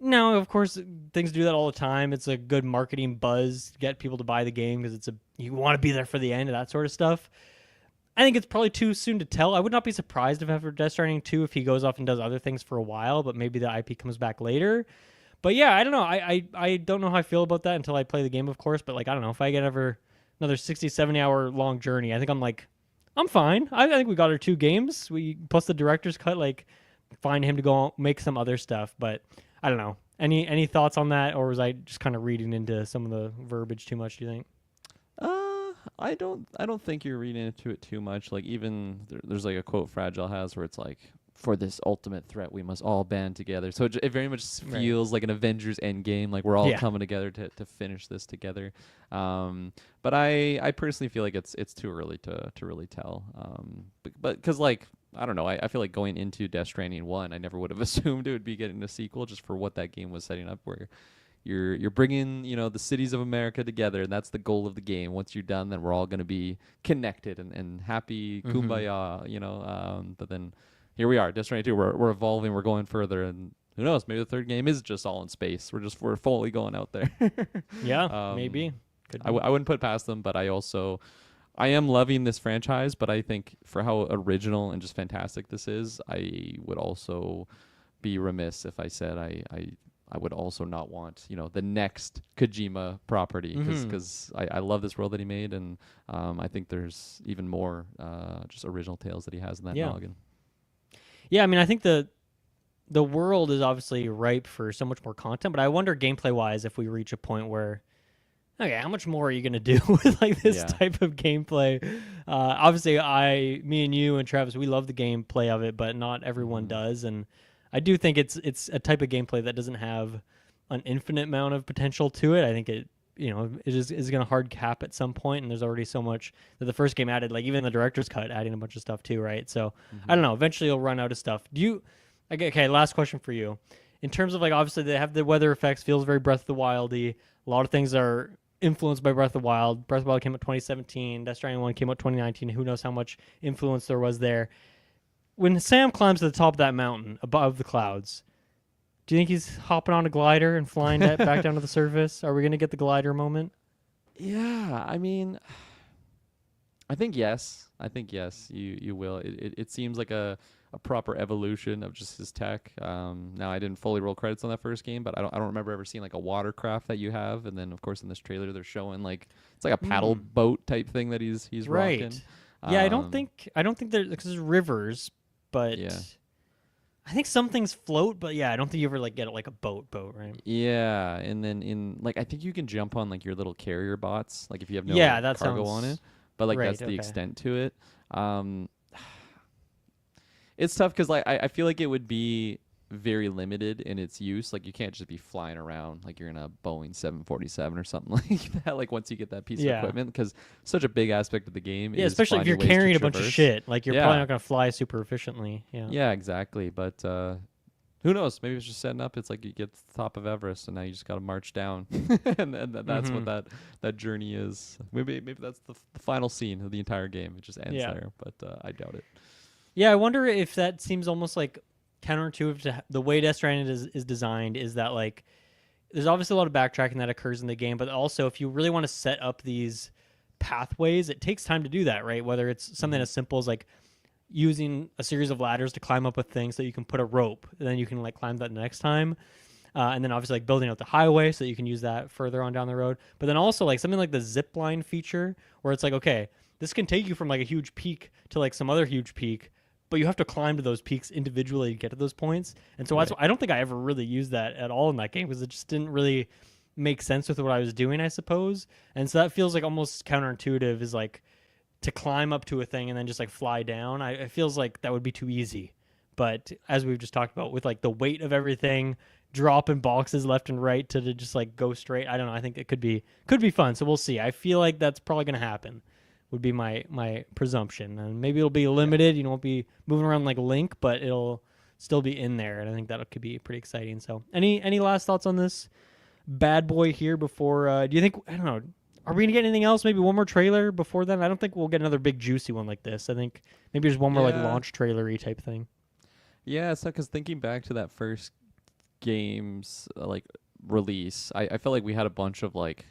No, of course, things do that all the time. It's a good marketing buzz to get people to buy the game because you want to be there for the end, and that sort of stuff. I think it's probably too soon to tell. I would not be surprised if after Death Stranding 2, if he goes off and does other things for a while, but maybe the IP comes back later. But yeah, I don't know. I don't know how I feel about that until I play the game, of course. But like, I don't know if I get another 60, 70-hour long journey. I think I'm fine. I think we got our 2 games. We plus the director's cut. Like, find him to go make some other stuff. But I don't know. Any thoughts on that, or was I just kind of reading into some of the verbiage too much? Do you think? I don't think you're reading into it too much. Like, even there's like a quote Fragile has where it's like, for this ultimate threat, we must all band together. So it very much feels like an Avengers Endgame, like we're all coming together to finish this together. But I personally feel like it's too early to really tell. But because like, I don't know, I feel like going into Death Stranding 1, I never would have assumed it would be getting a sequel just for what that game was setting up, where you're bringing, the cities of America together, and that's the goal of the game. Once you're done, then we're all going to be connected and happy, kumbaya, but then here we are, Death Stranding 2, we're evolving, we're going further, and who knows, maybe the third game is just all in space. We're fully going out there. Yeah, maybe. I wouldn't put past them, but I am loving this franchise, but I think for how original and just fantastic this is, I would also be remiss if I said I would also not want, the next Kojima property, because I love this world that he made, and I think there's even more just original tales that he has in that noggin. Yeah, I mean, I think the world is obviously ripe for so much more content, but I wonder gameplay-wise if we reach a point where, okay, how much more are you going to do with like this type of gameplay? Obviously, me and you and Travis, we love the gameplay of it, but not everyone does, and I do think it's a type of gameplay that doesn't have an infinite amount of potential to it. I think it is going to hard cap at some point, and there's already so much that the first game added, like even the director's cut adding a bunch of stuff too, right? So I don't know. Eventually, you'll run out of stuff. Okay, last question for you. In terms of like, obviously they have the weather effects, feels very Breath of the Wildy. A lot of things are influenced by Breath of the Wild. Breath of the Wild came out 2017. Death Stranding 1 came out 2019. Who knows how much influence there was there. When Sam climbs to the top of that mountain above the clouds, do you think he's hopping on a glider and flying back down to the surface? Are we going to get the glider moment? Yeah, I mean, I think yes. You will. It seems like a proper evolution of just his tech. Now, I didn't fully roll credits on that first game, but I don't remember ever seeing like a watercraft that you have. And then, of course, in this trailer, they're showing like it's like a paddle boat type thing that he's right. rocking. Yeah, I don't think because there's rivers. But I think some things float, but I don't think you ever like get it like a boat, right? Yeah, and then I think you can jump on like your little carrier bots, like if you have no cargo on it. But like that's the extent to it. It's tough because like I feel like it would be very limited in its use. Like you can't just be flying around like you're in a Boeing 747 or something like that. Like once you get that piece of equipment, because such a big aspect of the game. Yeah, is especially if you're carrying a bunch of shit. Like you're probably not gonna fly super efficiently. Yeah, exactly. But who knows? Maybe it's just setting up. It's like you get to the top of Everest, and now you just got to march down, and that's what that journey is. Maybe that's the final scene of the entire game. It just ends there, but I doubt it. Yeah, I wonder if that seems almost like counterintuitive to the way Death Stranding is designed. Is that like there's obviously a lot of backtracking that occurs in the game, but also if you really want to set up these pathways, it takes time to do that, right? Whether it's something as simple as like using a series of ladders to climb up with things so you can put a rope, and then you can like climb that next time. And then obviously like building out the highway so that you can use that further on down the road. But then also like something like the zip line feature where it's like, okay, this can take you from like a huge peak to like some other huge peak, but you have to climb to those peaks individually to get to those points. And so I don't think I ever really used that at all in that game because it just didn't really make sense with what I was doing, I suppose. And so that feels like almost counterintuitive, is like to climb up to a thing and then just like fly down. It feels like that would be too easy. But as we've just talked about, with like the weight of everything, dropping boxes left and right to just like go straight, I don't know. I think it could be fun. So we'll see. I feel like that's probably going to happen, would be my presumption. And maybe it'll be limited. You know, won't be moving around like Link, but it'll still be in there. And I think that could be pretty exciting. So any last thoughts on this bad boy here before, do you think, I don't know, are we going to get anything else? Maybe one more trailer before then? I don't think we'll get another big juicy one like this. I think maybe just one more like launch trailer-y type thing. Yeah, so because thinking back to that first game's like release, I felt like we had a bunch of like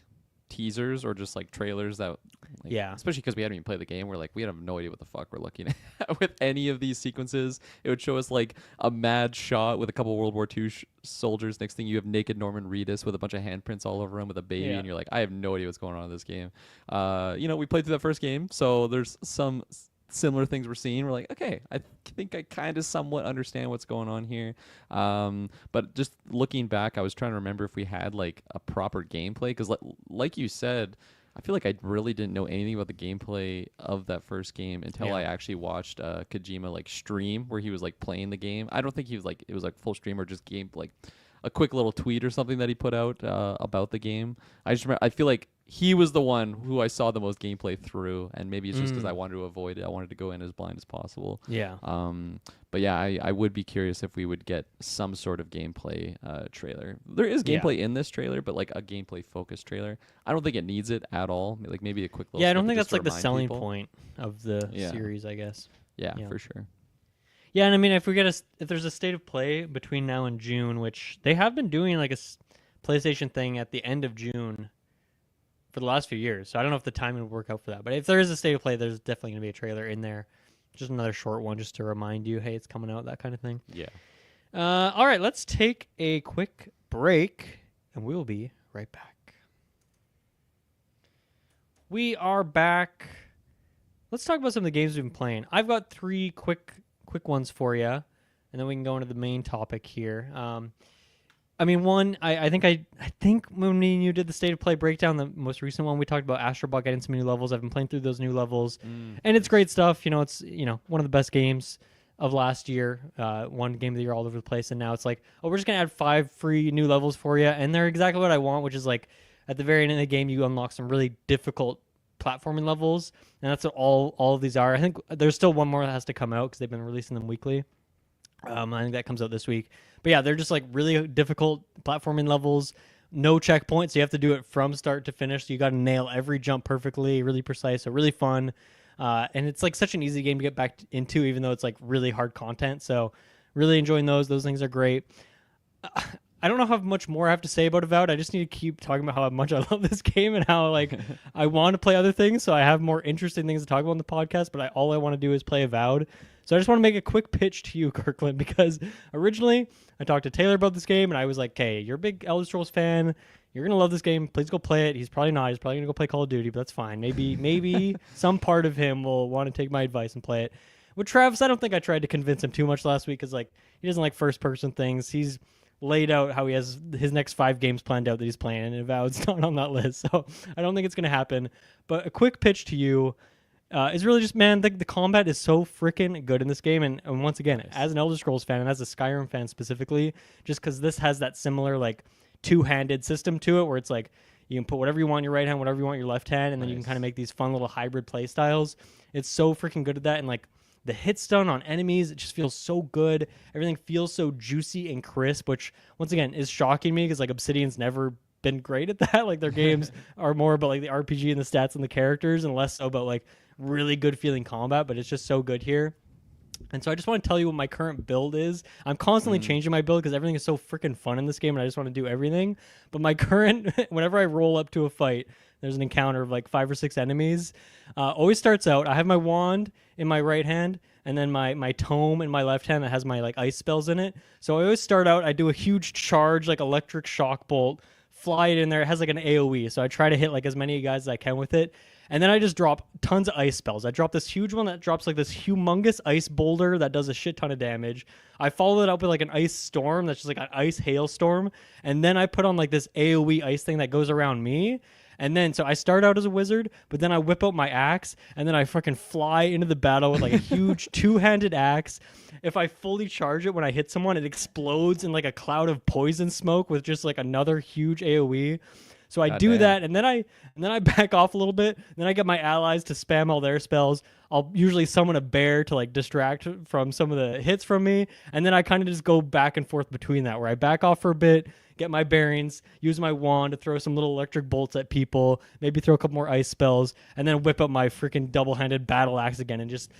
teasers or just like trailers that, like, especially because we hadn't even played the game, we're like, we have no idea what the fuck we're looking at with any of these sequences. It would show us like a mad shot with a couple World War II soldiers. Next thing you have naked Norman Reedus with a bunch of handprints all over him with a baby, and you're like, I have no idea what's going on in this game. You know, we played through that first game, so there's some similar things we're seeing. We're like, okay, I think I kind of somewhat understand what's going on here. But just looking back, I was trying to remember if we had like a proper gameplay, because like you said, I feel like I really didn't know anything about the gameplay of that first game until I actually watched Kojima like stream where he was like playing the game. I don't think he was like, it was like full stream or just game, like a quick little tweet or something that he put out about the game. I just remember, I feel like he was the one who I saw the most gameplay through, and maybe it's just because I wanted to avoid it. I wanted to go in as blind as possible. Yeah. But yeah, I would be curious if we would get some sort of gameplay trailer. There is gameplay in this trailer, but like a gameplay focused trailer. I don't think it needs it at all. Like maybe a quick little. Yeah, I don't think that's like the selling point of the series, I guess. Yeah, for sure. Yeah, and I mean, if there's a state of play between now and June, which they have been doing like a PlayStation thing at the end of June for the last few years, so I don't know if the timing would work out for that. But if there is a state of play, there's definitely going to be a trailer in there. Just another short one just to remind you, hey, it's coming out, that kind of thing. Yeah. All right, let's take a quick break, and we will be right back. We are back. Let's talk about some of the games we've been playing. I've got 3 quick ones for you, and then we can go into the main topic here. I mean, one, I think when me and you did the state of play breakdown, the most recent one, we talked about Astro Bot getting some new levels. I've been playing through those new levels, and it's great stuff. You know, it's one of the best games of last year. One game of the year all over the place, and now it's like, oh, we're just gonna add 5 free new levels for you, and they're exactly what I want, which is like at the very end of the game, you unlock some really difficult platforming levels, and that's what all of these are. I think there's still one more that has to come out because they've been releasing them weekly. I think that comes out this week. But yeah, they're just like really difficult platforming levels, no checkpoints. So you have to do it from start to finish. So you got to nail every jump perfectly, really precise. So really fun. And it's like such an easy game to get back into, even though it's like really hard content. So really enjoying those. Those things are great. I don't know how much more I have to say about Avowed. I just need to keep talking about how much I love this game and how like I want to play other things. So I have more interesting things to talk about on the podcast, but all I want to do is play Avowed. So I just want to make a quick pitch to you, Kirklin, because originally I talked to Taylor about this game, and I was like, "Okay, you're a big Elder Scrolls fan. You're gonna love this game. Please go play it." He's probably not. He's probably gonna go play Call of Duty, but that's fine. Maybe some part of him will want to take my advice and play it. With Travis, I don't think I tried to convince him too much last week because like he doesn't like first-person things. He's laid out how he has his next 5 games planned out that he's playing, and Avowed's not on that list, so I don't think it's gonna happen. But a quick pitch to you. Is really just, man, the combat is so freaking good in this game. And once again, as an Elder Scrolls fan and as a Skyrim fan specifically, just because this has that similar, like, two-handed system to it where it's like you can put whatever you want in your right hand, whatever you want in your left hand, and then you can kind of make these fun little hybrid play styles. It's so freaking good at that. And, like, the hit stun on enemies, it just feels so good. Everything feels so juicy and crisp, which, once again, is shocking me because, like, Obsidian's never been great at that. Like, their games are more about, like, the RPG and the stats and the characters and less so about, like, really good feeling combat, but it's just so good here. And so I just want to tell you what my current build is. I'm constantly changing my build because everything is so freaking fun in this game and I just want to do everything. But my current, whenever I roll up to a fight, there's an encounter of like 5 or 6 enemies. Always starts out, I have my wand in my right hand and then my tome in my left hand that has my like ice spells in it. So I always start out, I do a huge charge, like electric shock bolt, fly it in there. It has like an AoE. So I try to hit like as many guys as I can with it. And then I just drop tons of ice spells. I drop this huge one that drops like this humongous ice boulder that does a shit ton of damage. I follow it up with like an ice storm that's just like an ice hailstorm. And then I put on like this AoE ice thing that goes around me. And then, so I start out as a wizard, but then I whip out my axe, and then I fucking fly into the battle with like a huge two-handed axe. If I fully charge it when I hit someone, it explodes in like a cloud of poison smoke with just like another huge AoE. So I do that, and then I back off a little bit. Then I get my allies to spam all their spells. I'll usually summon a bear to like distract from some of the hits from me, and then I kind of just go back and forth between that, where I back off for a bit, get my bearings, use my wand to throw some little electric bolts at people, maybe throw a couple more ice spells, and then whip up my freaking double-handed battle axe again and just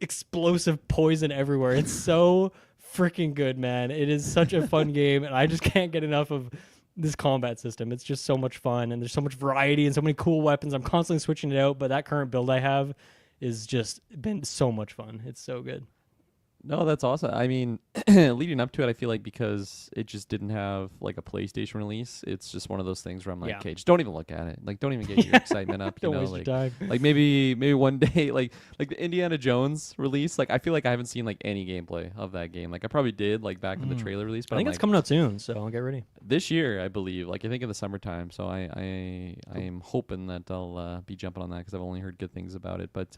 explosive poison everywhere. It's so freaking good, man. It is such a fun game, and I just can't get enough of this combat system. It's just so much fun, and there's so much variety and so many cool weapons. I'm constantly switching it out, but that current build I have is just been so much fun. It's so good. No, that's awesome. I mean, leading up to it, I feel like because it just didn't have like a PlayStation release, it's just one of those things where I'm like, okay, just don't even look at it. Like, don't even get your excitement up. Don't you know, waste like, your time. like maybe one day, like the Indiana Jones release. Like, I feel like I haven't seen like any gameplay of that game. Like, I probably did like back in the trailer release, but I think it's coming out soon, so I'll get ready. This year, I believe. Like, I think in the summertime. So I am hoping that I'll be jumping on that because I've only heard good things about it. But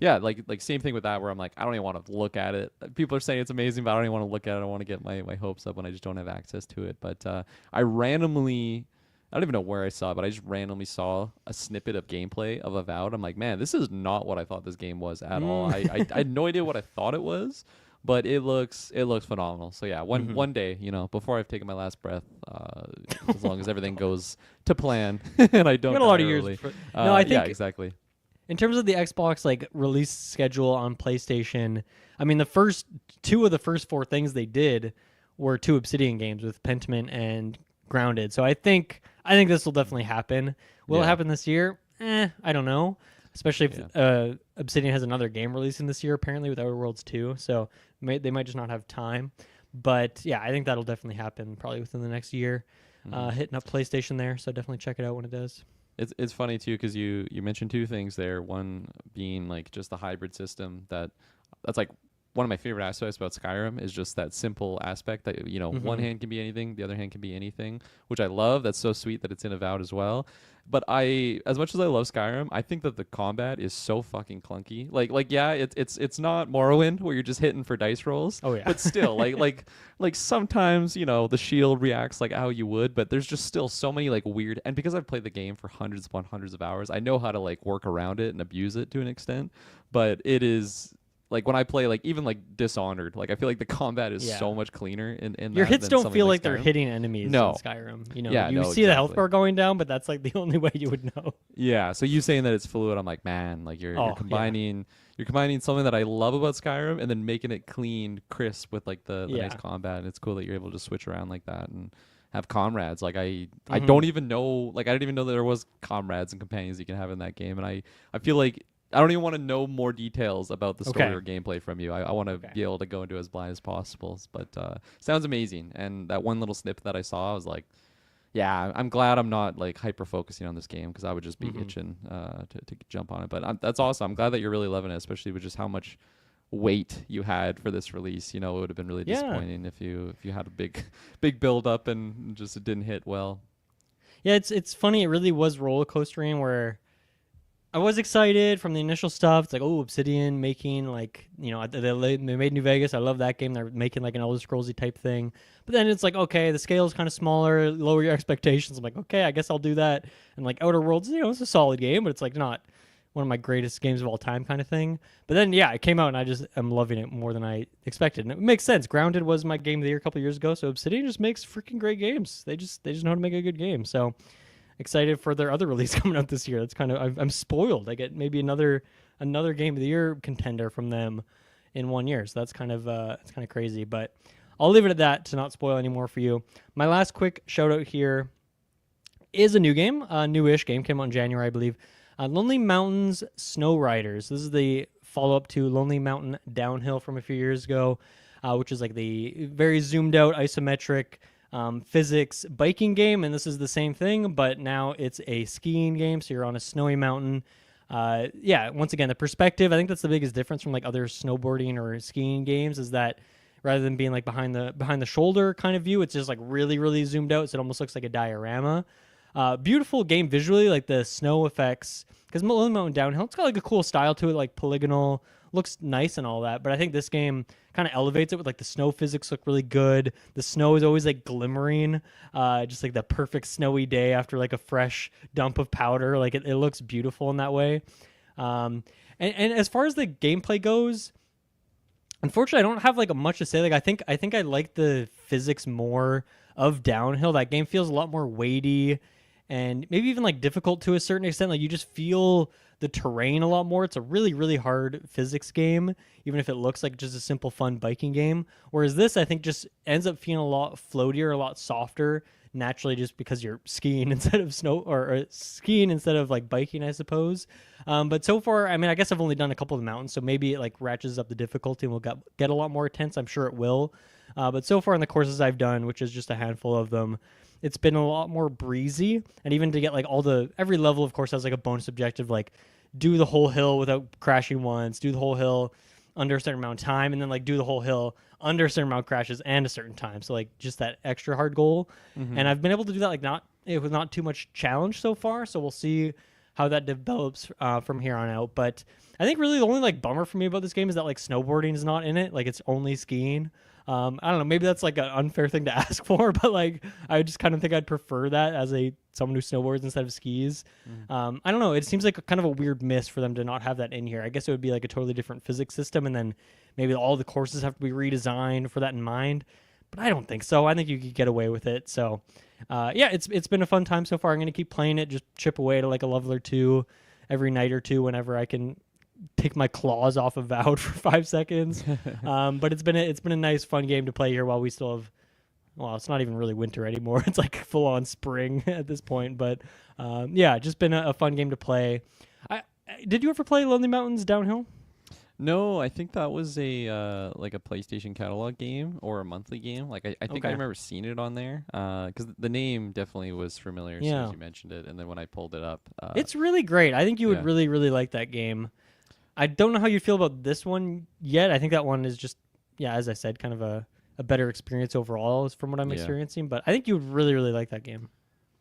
yeah, like same thing with that, where I'm like, I don't even want to look at it. People are saying it's amazing, but I don't even want to look at it. I want to get my hopes up when I just don't have access to it. But I don't even know where I saw it, but I just randomly saw a snippet of gameplay of Avowed. I'm like, man, this is not what I thought this game was at all. I had no idea what I thought it was, but it looks phenomenal. So yeah, one day, you know, before I've taken my last breath, as long as everything goes to plan and I don't got a lot of early. years. No, I think yeah, exactly. in terms of the Xbox like release schedule on PlayStation, I mean the first two of the first four things they did were two Obsidian games with Pentiment and Grounded. So I think this will definitely happen. Will it happen this year? I don't know. Especially if Obsidian has another game releasing this year apparently with Outer Worlds 2. So they might just not have time. But yeah, I think that'll definitely happen probably within the next year. Hitting up PlayStation there, so definitely check it out when it does. It's funny too because you mentioned two things there. One being like just the hybrid system that's like one of my favorite aspects about Skyrim is just that simple aspect that, you know, one hand can be anything, the other hand can be anything, which I love. That's so sweet that it's in Avowed as well. But as much as I love Skyrim, I think that the combat is so fucking clunky. Like yeah, it's not Morrowind where you're just hitting for dice rolls. Oh yeah. But still, like sometimes, you know, the shield reacts like how you would, but there's just still so many like weird. And because I've played the game for hundreds upon hundreds of hours, I know how to like work around it and abuse it to an extent. But it is. Like when I play, like even like Dishonored, like I feel like the combat is so much cleaner in your hits don't feel like Skyrim. they're hitting enemies in Skyrim. You know, you see the health bar going down, but that's like the only way you would know. Yeah. So you saying that it's fluid, I'm like, man, like you're combining something that I love about Skyrim and then making it clean, crisp with like the nice combat. And it's cool that you're able to switch around like that and have comrades. Like I don't even know, like I didn't even know that there was comrades and companions you can have in that game. And I feel like I don't even want to know more details about the story or gameplay from you. I want to be able to go into as blind as possible. But sounds amazing. And that one little snippet that I saw, I was like, yeah, I'm glad I'm not like hyper focusing on this game because I would just be itching to jump on it. But that's awesome. I'm glad that you're really loving it, especially with just how much weight you had for this release. You know, it would have been really disappointing if you had a big build up and just it didn't hit well. Yeah, it's funny. It really was roller coastering where I was excited from the initial stuff. It's like, oh, Obsidian making like, you know, they made New Vegas. I love that game. They're making like an Elder Scrollsy type thing. But then it's like, okay, the scale is kind of smaller, lower your expectations. I'm like, okay, I guess I'll do that. And like Outer Worlds, you know, it's a solid game, but it's like not one of my greatest games of all time kind of thing. But then, yeah, it came out and I'm loving it more than I expected. And it makes sense. Grounded was my game of the year a couple years ago. So Obsidian just makes freaking great games. They just know how to make a good game. So excited for their other release coming out this year. That's kind of I'm spoiled. I get maybe another game of the year contender from them in 1 year. So that's kind of crazy. But I'll leave it at that to not spoil anymore for you. My last quick shout out here is a new game, a newish game, came out in January, I believe. Lonely Mountains Snow Riders. This is the follow up to Lonely Mountain Downhill from a few years ago, which is like the very zoomed out isometric physics biking game, and this is the same thing, but now it's a skiing game, so you're on a snowy mountain. Yeah, once again, the perspective, I think that's the biggest difference from like other snowboarding or skiing games is that rather than being like behind the shoulder kind of view, it's just like really, really zoomed out. So it almost looks like a diorama. Beautiful game visually, like the snow effects, because Lonely Mountain Downhill, it's got like a cool style to it, like polygonal, looks nice and all that. But I think this game kind of elevates it with like the snow physics look really good. The snow is always like glimmering, just like the perfect snowy day after like a fresh dump of powder. Like it looks beautiful in that way. And as far as the gameplay goes, unfortunately, I don't have like much to say. Like I think I like the physics more of Downhill. That game feels a lot more weighty and maybe even like difficult to a certain extent. Like you just feel the terrain a lot more. It's a really, really hard physics game, even if it looks like just a simple fun biking game. Whereas this, I think, just ends up feeling a lot floatier, a lot softer, naturally, just because you're skiing instead of or skiing instead of like biking, I suppose. But so far, I mean, I guess I've only done a couple of the mountains, so maybe it like ratchets up the difficulty and will get a lot more intense. I'm sure it will. But so far in the courses I've done, which is just a handful of them, it's been a lot more breezy. And even to get like every level, of course, has like a bonus objective, like do the whole hill without crashing once, do the whole hill under a certain amount of time, and then like do the whole hill under a certain amount of crashes and a certain time. So like just that extra hard goal. Mm-hmm. And I've been able to do that like with not too much challenge so far. So we'll see how that develops from here on out. But I think really the only like bummer for me about this game is that like snowboarding is not in it. Like it's only skiing. I don't know. Maybe that's like an unfair thing to ask for, but like I just kind of think I'd prefer that as someone who snowboards instead of skis. I don't know. It seems like kind of a weird miss for them to not have that in here. I guess it would be like a totally different physics system, and then maybe all the courses have to be redesigned for that in mind. But I don't think so. I think you could get away with it. So, yeah, it's been a fun time so far. I'm gonna keep playing it. Just chip away to like a level or two every night or two whenever I can take my claws off of Avowed for 5 seconds. But it's been a nice fun game to play here while we still have, well, it's not even really winter anymore. It's like full on spring at this point. But yeah, just been a fun game to play. Did you ever play Lonely Mountains Downhill? No, I think that was a like a PlayStation catalog game or a monthly game. Like I think I remember seeing it on there because the name definitely was familiar as soon as you mentioned it. And then when I pulled it up, it's really great. I think you would really, really like that game. I don't know how you feel about this one yet. I think that one is just, as I said, kind of a better experience overall from what I'm experiencing. But I think you would really, really like that game.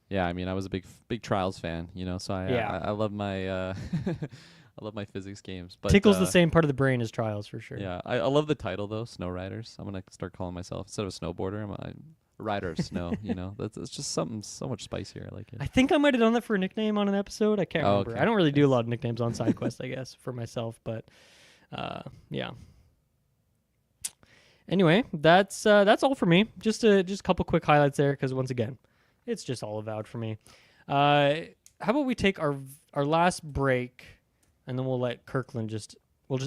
Yeah, I mean, I was a big Trials fan, so I love my I love my physics games. But tickles the same part of the brain as Trials for sure. Yeah, I love the title though, Snow Riders. I'm gonna start calling myself, instead of a snowboarder, I'm a rider of snow. It's just something so much spicier. I like it. I think I might have done that for a nickname on an episode. I can't remember. Okay. I don't really do a lot of nicknames on Sidequest, I guess, for myself. But yeah. Anyway, that's all for me. Just a couple quick highlights there, because once again, it's just all Avowed for me. How about we take our last break, and then we'll let Kirklin just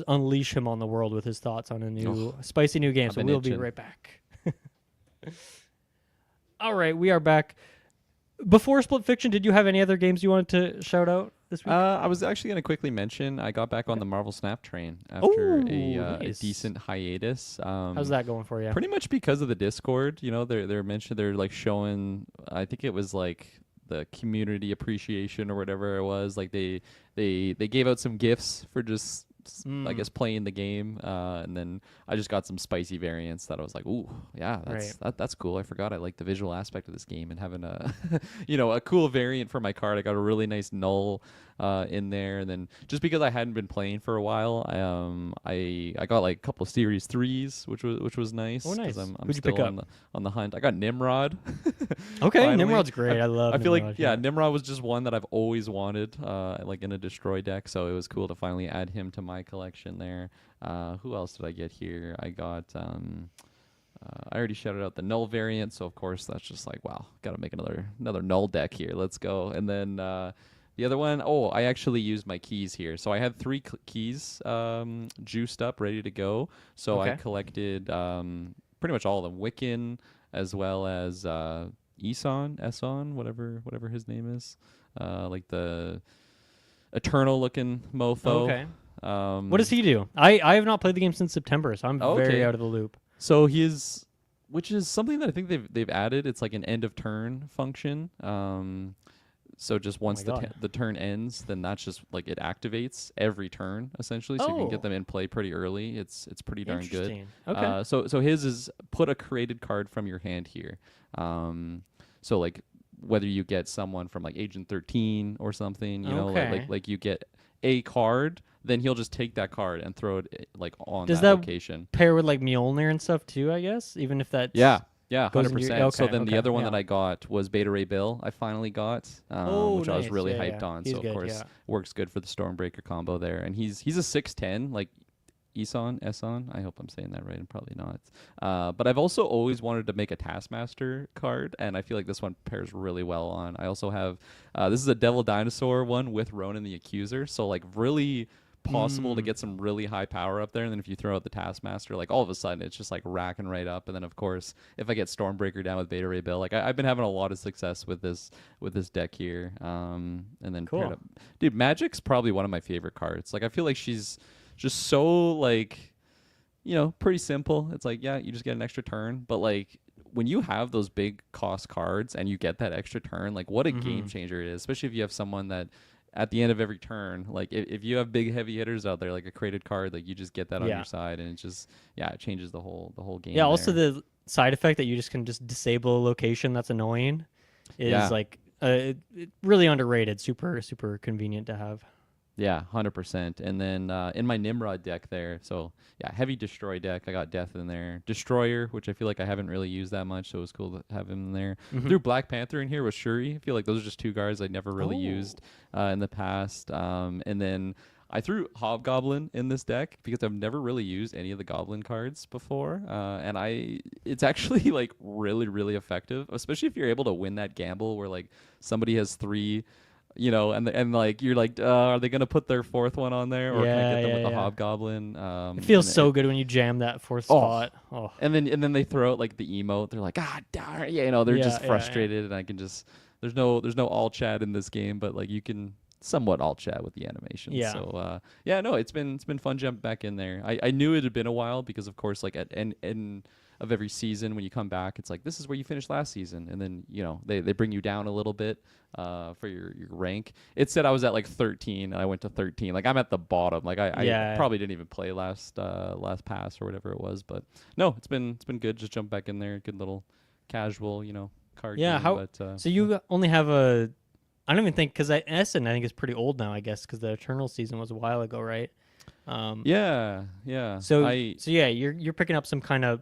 unleash him on the world with his thoughts on a new spicy new game. So we'll be right back. All right, we are back. Before Split Fiction, did you have any other games you wanted to shout out this week? I was actually going to quickly mention I got back on the Marvel Snap train after a decent hiatus. How's that going for you? Pretty much because of the Discord. They're like showing. I think it was like the community appreciation or whatever it was. Like they gave out some gifts for just I guess playing the game, and then I just got some spicy variants that I was like, ooh, yeah, that's cool. I forgot I like the visual aspect of this game, and having a a cool variant for my card. I got a really nice null in there, and then just because I hadn't been playing for a while, I got like a couple of Series 3s, which was nice. Oh, nice. I'm Who'd you still pick up? on the hunt. I got Nimrod. Okay, Finally. Nimrod's great. I love. I feel Nimrod, like Nimrod was just one that I've always wanted, like in a destroy deck. So it was cool to finally add him to my collection there. Who else did I get here? I got. I already shouted out the null variant, so of course that's just like, wow, got to make another null deck here. Let's go. And then the other one, I actually used my keys here. So I had 3 keys juiced up, ready to go. So I collected pretty much all of them. Wiccan, as well as Esson, whatever his name is. Like the eternal looking mofo. Okay. What does he do? I have not played the game since September, so I'm very out of the loop. So which is something that I think they've added. It's like an end of turn function. So just once God. the turn ends, then that's just like it activates every turn essentially. So you can get them in play pretty early. It's pretty darn good. Interesting. Okay. So his is put a created card from your hand here. So like whether you get someone from like Agent 13 or something, you know, like you get a card, then he'll just take that card and throw it like on that location. Pair with like Mjolnir and stuff too, I guess, even if that's Yeah, 100%. Okay, So then the other one yeah. that I got was Beta Ray Bill. I finally got, which I was nice. really Yeah, hyped yeah. on. He's so of good, course yeah. works good for the Stormbreaker combo there, and he's a 6'10", like Eson. I hope I'm saying that right. I'm probably not. But I've also always wanted to make a Taskmaster card, and I feel like this one pairs really well on. I also have this is a Devil Dinosaur one with Ronan the Accuser, so like really possible to get some really high power up there, and then if you throw out the Taskmaster, like all of a sudden it's just like racking right up. And then of course if I get Stormbreaker down with Beta Ray Bill, like I've been having a lot of success with this deck here. And then Cool. paired up, dude, Magic's probably one of my favorite cards. Like I feel like she's just so like, you know, pretty simple. It's like, yeah, you just get an extra turn, but like when you have those big cost cards and you get that extra turn, like what a game changer it is, especially if you have someone that at the end of every turn, like if you have big heavy hitters out there, like a created card, like you just get that on your side, and it just it changes the whole game. Yeah. Also, the side effect that you just can just disable a location that's annoying is like really underrated. Super convenient to have. Yeah, 100%. And then in my Nimrod deck there, so yeah, heavy destroy deck. I got Death in there. Destroyer, which I feel like I haven't really used that much, so it was cool to have him in there. Threw Black Panther in here with Shuri. I feel like those are just two cards I never really used in the past. And then I threw Hobgoblin in this deck because I've never really used any of the Goblin cards before. And it's actually like really, really effective, especially if you're able to win that gamble where like somebody has 3, you know, and like you're like, are they gonna put their 4th one on there, or can I get them with the Hobgoblin? It feels so good when you jam that 4th spot. Oh. And then they throw out like the emote. They're like, darn, you know, they're just frustrated, and I can just there's no all chat in this game, but like you can somewhat all chat with the animation. Yeah. So no, it's been fun jumping back in there. I knew it had been a while because of course like at end of every season when you come back, it's like this is where you finished last season, and then you know they bring you down a little bit for your rank. It said I was at like 13 and I went to 13. Like I'm at the bottom. Like I probably didn't even play last pass or whatever it was, but no, it's been good. Just jump back in there, good little casual, you know, card game. So you only have a I don't even think because Essen I think is pretty old now, I guess, because the Eternal season was a while ago, right? Yeah. So yeah, you're picking up some kind of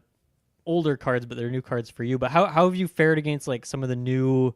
older cards, but they're new cards for you. But how have you fared against like some of the new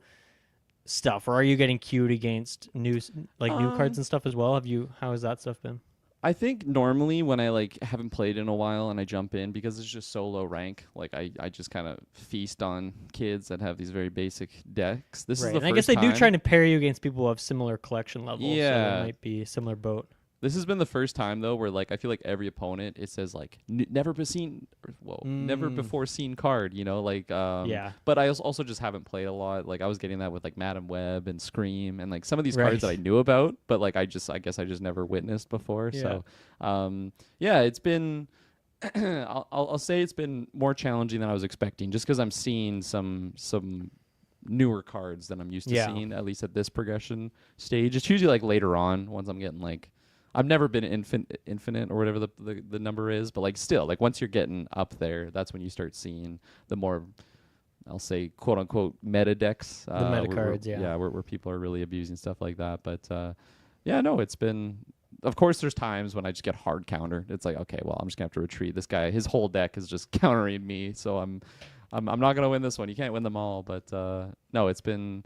stuff, or are you getting queued against new cards and stuff as well? How has that stuff been? I think normally when I like haven't played in a while and I jump in because it's just so low rank, like I just kind of feast on kids that have these very basic decks. This is the first time. I guess they do try to pair you against people who have similar collection levels. Yeah, so it might be a similar boat. This has been the first time though where like I feel like every opponent it says like never before seen card, you know, like But I also just haven't played a lot. Like I was getting that with like Madam Web and Scream and like some of these cards that I knew about, but like I guess I just never witnessed before. Yeah. So it's been I'll say it's been more challenging than I was expecting, just because I'm seeing some newer cards than I'm used to seeing, at least at this progression stage. It's usually like later on once I'm getting like I've never been infinite or whatever the number is, but like still, like once you're getting up there, that's when you start seeing the more, I'll say, quote unquote, meta decks. The meta cards, where people are really abusing stuff like that. But it's been. Of course, there's times when I just get hard countered. It's like, okay, well, I'm just gonna have to retreat. This guy, his whole deck is just countering me, so I'm not gonna win this one. You can't win them all, but no, it's been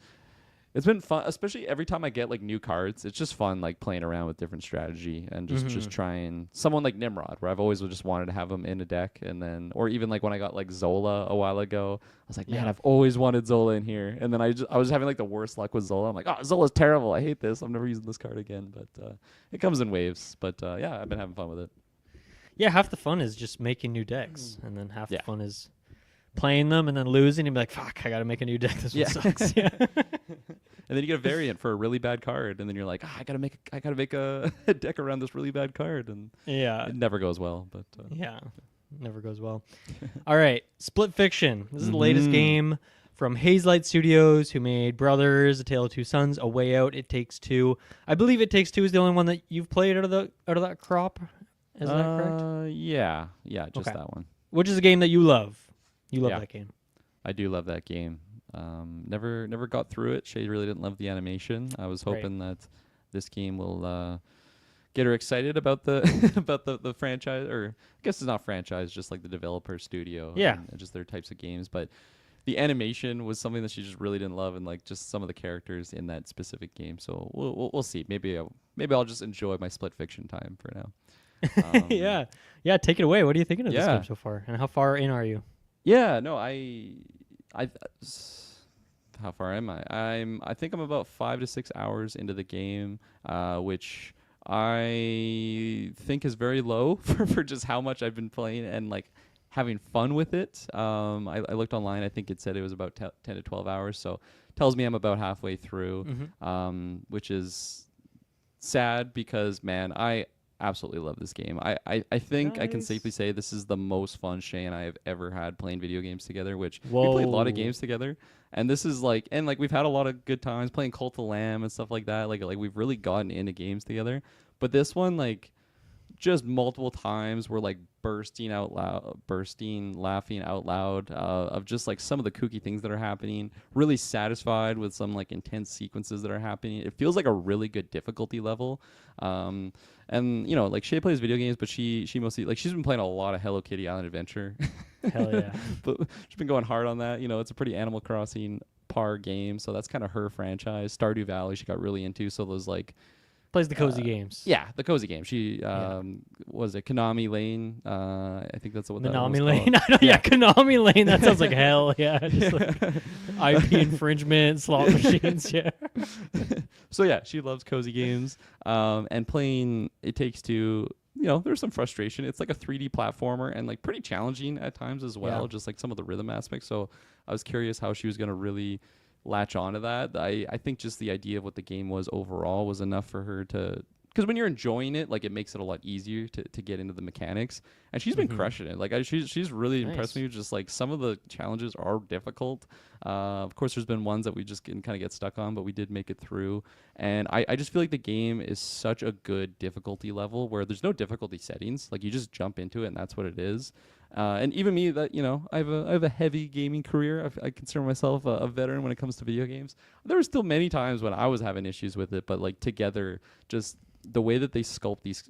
fun, especially every time I get like new cards. It's just fun like playing around with different strategy and just trying someone like Nimrod, where I've always just wanted to have him in a deck, and then or even like when I got like Zola a while ago, I was like, man, I've always wanted Zola in here, and then I was having like the worst luck with Zola. I'm like, oh, Zola's terrible. I hate this. I'm never using this card again. But it comes in waves. But I've been having fun with it. Yeah, half the fun is just making new decks, and then half the fun is playing them and then losing and be like, fuck, I gotta make a new deck. This one sucks. And then you get a variant for a really bad card, and then you're like, I gotta make a deck around this really bad card, and it never goes well. But never goes well. All right, Split Fiction. This is the latest game from Hazelight Studios, who made Brothers, A Tale of Two Sons, A Way Out, It Takes Two. I believe It Takes Two is the only one that you've played out of that crop. Is that correct? Yeah, just Okay. that one. Which is a game that you love. You love that game. I do love that game. Never got through it. Shay really didn't love the animation. I was hoping that this game will get her excited about the about the franchise, or I guess it's not franchise, just like the developer studio. Yeah. And just their types of games. But the animation was something that she just really didn't love, and like just some of the characters in that specific game. So we'll see. Maybe I'll just enjoy my split fiction time for now. Yeah. Take it away. What are you thinking of this game so far, and how far in are you? Yeah, no, how far am I? I think I'm about 5 to 6 hours into the game, which I think is very low for just how much I've been playing and like having fun with it. I looked online. I think it said it was about 10 to 12 hours, so tells me I'm about halfway through, which is sad because, man, I absolutely love this game. I think I can safely say this is the most fun Shay and I have ever had playing video games together, which we played a lot of games together. And this is like, and like we've had a lot of good times playing Cult of Lamb and stuff like that. Like we've really gotten into games together. But this one, like, just multiple times we're like bursting, laughing out loud of just like some of the kooky things that are happening. Really satisfied with some like intense sequences that are happening. It feels like a really good difficulty level. And you know, like Shay plays video games, but she mostly, like, she's been playing a lot of Hello Kitty Island Adventure. Hell yeah. But she's been going hard on that. You know, it's a pretty Animal Crossing par game, so that's kind of her franchise. Stardew Valley she got really into, so those like plays the cozy games. Yeah, the cozy game. She was it Konami Lane? I think that's what that was Lane. called. Yeah, Konami Lane. That sounds like hell. Yeah, just like IP infringement, slot machines. Yeah. So yeah, she loves cozy games. And playing It Takes Two. You know, there's some frustration. It's like a 3D platformer and like pretty challenging at times as well. Just like some of the rhythm aspects. So I was curious how she was going to really latch onto that. I think just the idea of what the game was overall was enough for her to, because when you're enjoying it, like, it makes it a lot easier to get into the mechanics. And she's been crushing it. Like, she's really impressed me. Just like some of the challenges are difficult. Of course, there's been ones that we just can kind of get stuck on, but we did make it through. And I just feel like the game is such a good difficulty level where there's no difficulty settings. Like, you just jump into it and that's what it is. And even me, that, you know, I have a heavy gaming career. I consider myself a veteran when it comes to video games. There were still many times when I was having issues with it, but like together, just the way that they sculpt these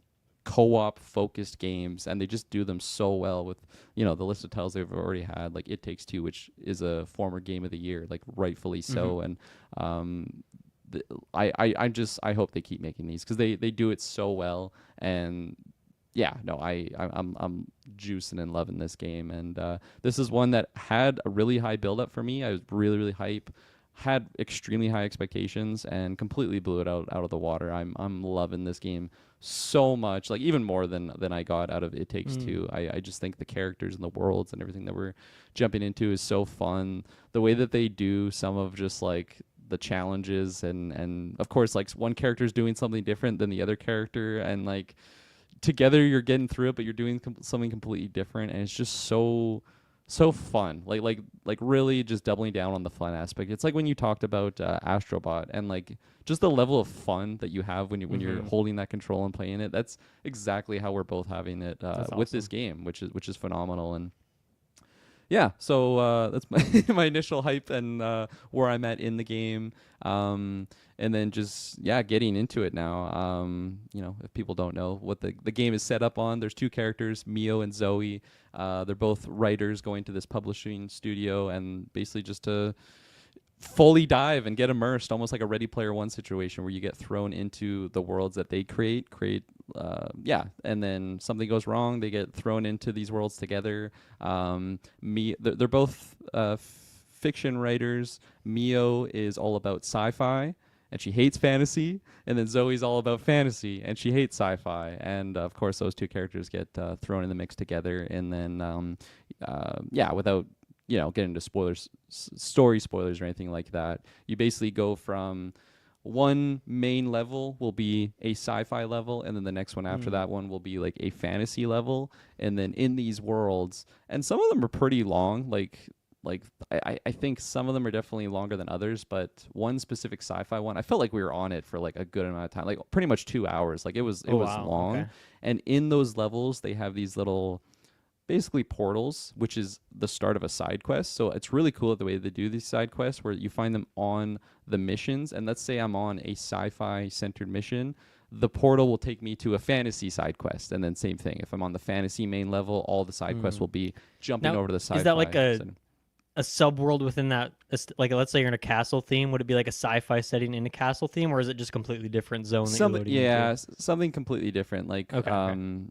co-op focused games, and they just do them so well with, you know, the list of titles they've already had, like It Takes Two, which is a former game of the year, like rightfully so. And I hope they keep making these because they do it so well. And yeah, no, I'm juicing and loving this game, and this is one that had a really high build up for me. I was really hype, had extremely high expectations, and completely blew it out of the water. I'm loving this game so much, like even more than I got out of It Takes Two. I just think the characters and the worlds and everything that we're jumping into is so fun. The way that they do some of just like the challenges, and of course, like, one character is doing something different than the other character, and like together you're getting through it, but you're doing something completely different, and it's just so fun. Like really just doubling down on the fun aspect. It's like when you talked about Astro Bot, and like just the level of fun that you have when you're holding that control and playing it. That's exactly how we're both having it with this game, which is phenomenal. And yeah, so that's my initial hype and where I'm at in the game. And then just, getting into it now. You know, if people don't know what the game is set up on, there's two characters, Mio and Zoe. They're both writers going to this publishing studio, and basically just to fully dive and get immersed, almost like a Ready Player One situation where you get thrown into the worlds that they create, and then something goes wrong, they get thrown into these worlds together. They're both fiction writers. Mio is all about sci-fi, and she hates fantasy, and then Zoe's all about fantasy, and she hates sci-fi. And of course, those two characters get thrown in the mix together, and then without getting into story spoilers or anything like that, you basically go from one main level will be a sci-fi level, and then the next one after that one will be like a fantasy level. And then in these worlds, and some of them are pretty long, like like I think some of them are definitely longer than others, but one specific sci-fi one, I felt like we were on it for like a good amount of time, like pretty much 2 hours. Like it was wow. long. Okay. And in those levels they have these little basically portals, which is the start of a side quest. So it's really cool the way they do these side quests where you find them on the missions. And let's say I'm on a sci-fi centered mission, the portal will take me to a fantasy side quest. And then same thing. If I'm on the fantasy main level, all the side quests will be jumping Now, over to the sci-fi. is that like a sub-world within that? Like, let's say you're in a castle theme. Would it be like a sci-fi setting in a castle theme, or is it just completely different zone that you're loading into? Something completely different. Like Okay.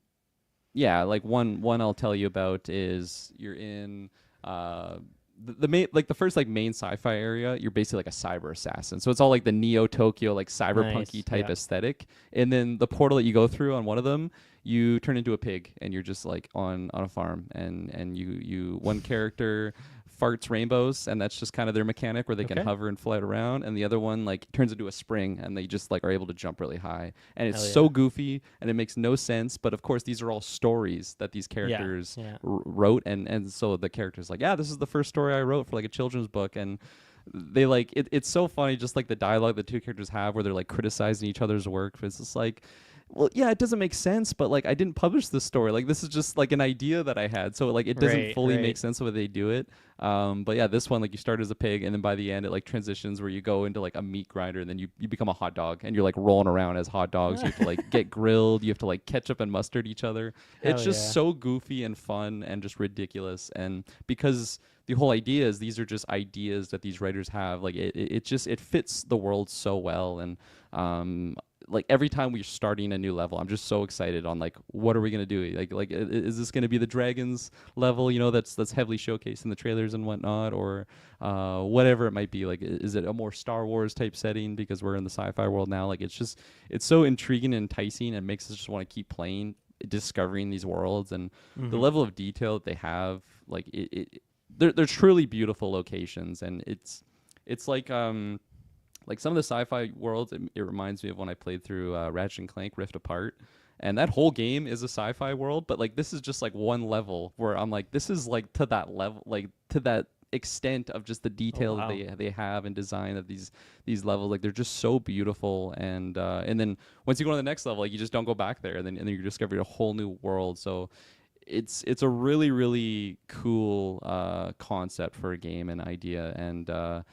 yeah, like one I'll tell you about is you're in the main, like the first like main sci-fi area. You're basically like a cyber assassin, so it's all like the Neo Tokyo like cyberpunky Nice. type Yeah. aesthetic. And then the portal that you go through on one of them, you turn into a pig and you're just like on a farm, and you one character farts rainbows, and that's just kind of their mechanic where they can Okay. hover and float around, and the other one like turns into a spring and they just like are able to jump really high. And it's Hell so yeah. goofy and it makes no sense, but of course these are all stories that these characters Yeah. wrote. And so the character's like, yeah, this is the first story I wrote for like a children's book. And they like it's so funny, just like the dialogue the two characters have where they're like criticizing each other's work. It's just like, well, yeah, it doesn't make sense, but like I didn't publish this story. Like this is just like an idea that I had, so like it doesn't Right. fully make Right. sense the way they do it. But yeah, this one, like you start as a pig, and then by the end it like transitions where you go into like a meat grinder, and then you become a hot dog, and you're like rolling around as hot dogs. You have to like get grilled. You have to like ketchup and mustard each other. It's Hell just yeah. so goofy and fun and just ridiculous. And because the whole idea is these are just ideas that these writers have, like it just it fits the world so well. And like every time we're starting a new level, I'm just so excited on like what are we gonna do? Is this gonna be the dragons level? You know, that's heavily showcased in the trailers and whatnot, or whatever it might be. Like, is it a more Star Wars type setting because we're in the sci-fi world now? Like, it's so intriguing and enticing, and makes us just want to keep playing, discovering these worlds. And the level of detail that they have, like they're truly beautiful locations. And it's like some of the sci-fi worlds, it reminds me of when I played through Ratchet and Clank Rift Apart, and that whole game is a sci-fi world. But like this is just like one level where I'm like, this is like to that level, like to that extent of just the detail wow. that they have in design of these levels. Like they're just so beautiful. And then once you go to the next level, like you just don't go back there, and then you discover a whole new world. So it's a really really cool concept for a game and idea. And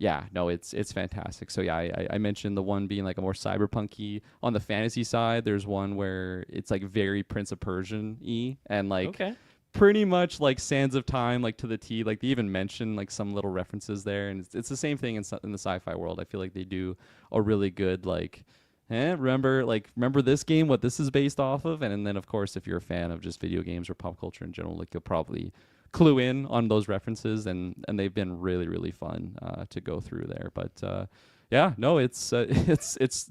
yeah, no, it's fantastic. So yeah, I mentioned the one being like a more cyberpunky. On the fantasy side, there's one where it's like very Prince of Persian-y, and like Okay. pretty much like Sands of Time, like to the T. Like they even mention like some little references there, and it's the same thing in the sci-fi world. I feel like they do a really good like, remember this game, what this is based off of. And then of course, if you're a fan of just video games or pop culture in general, like you'll probably clue in on those references. And they've been really really fun to go through there. But yeah, no, it's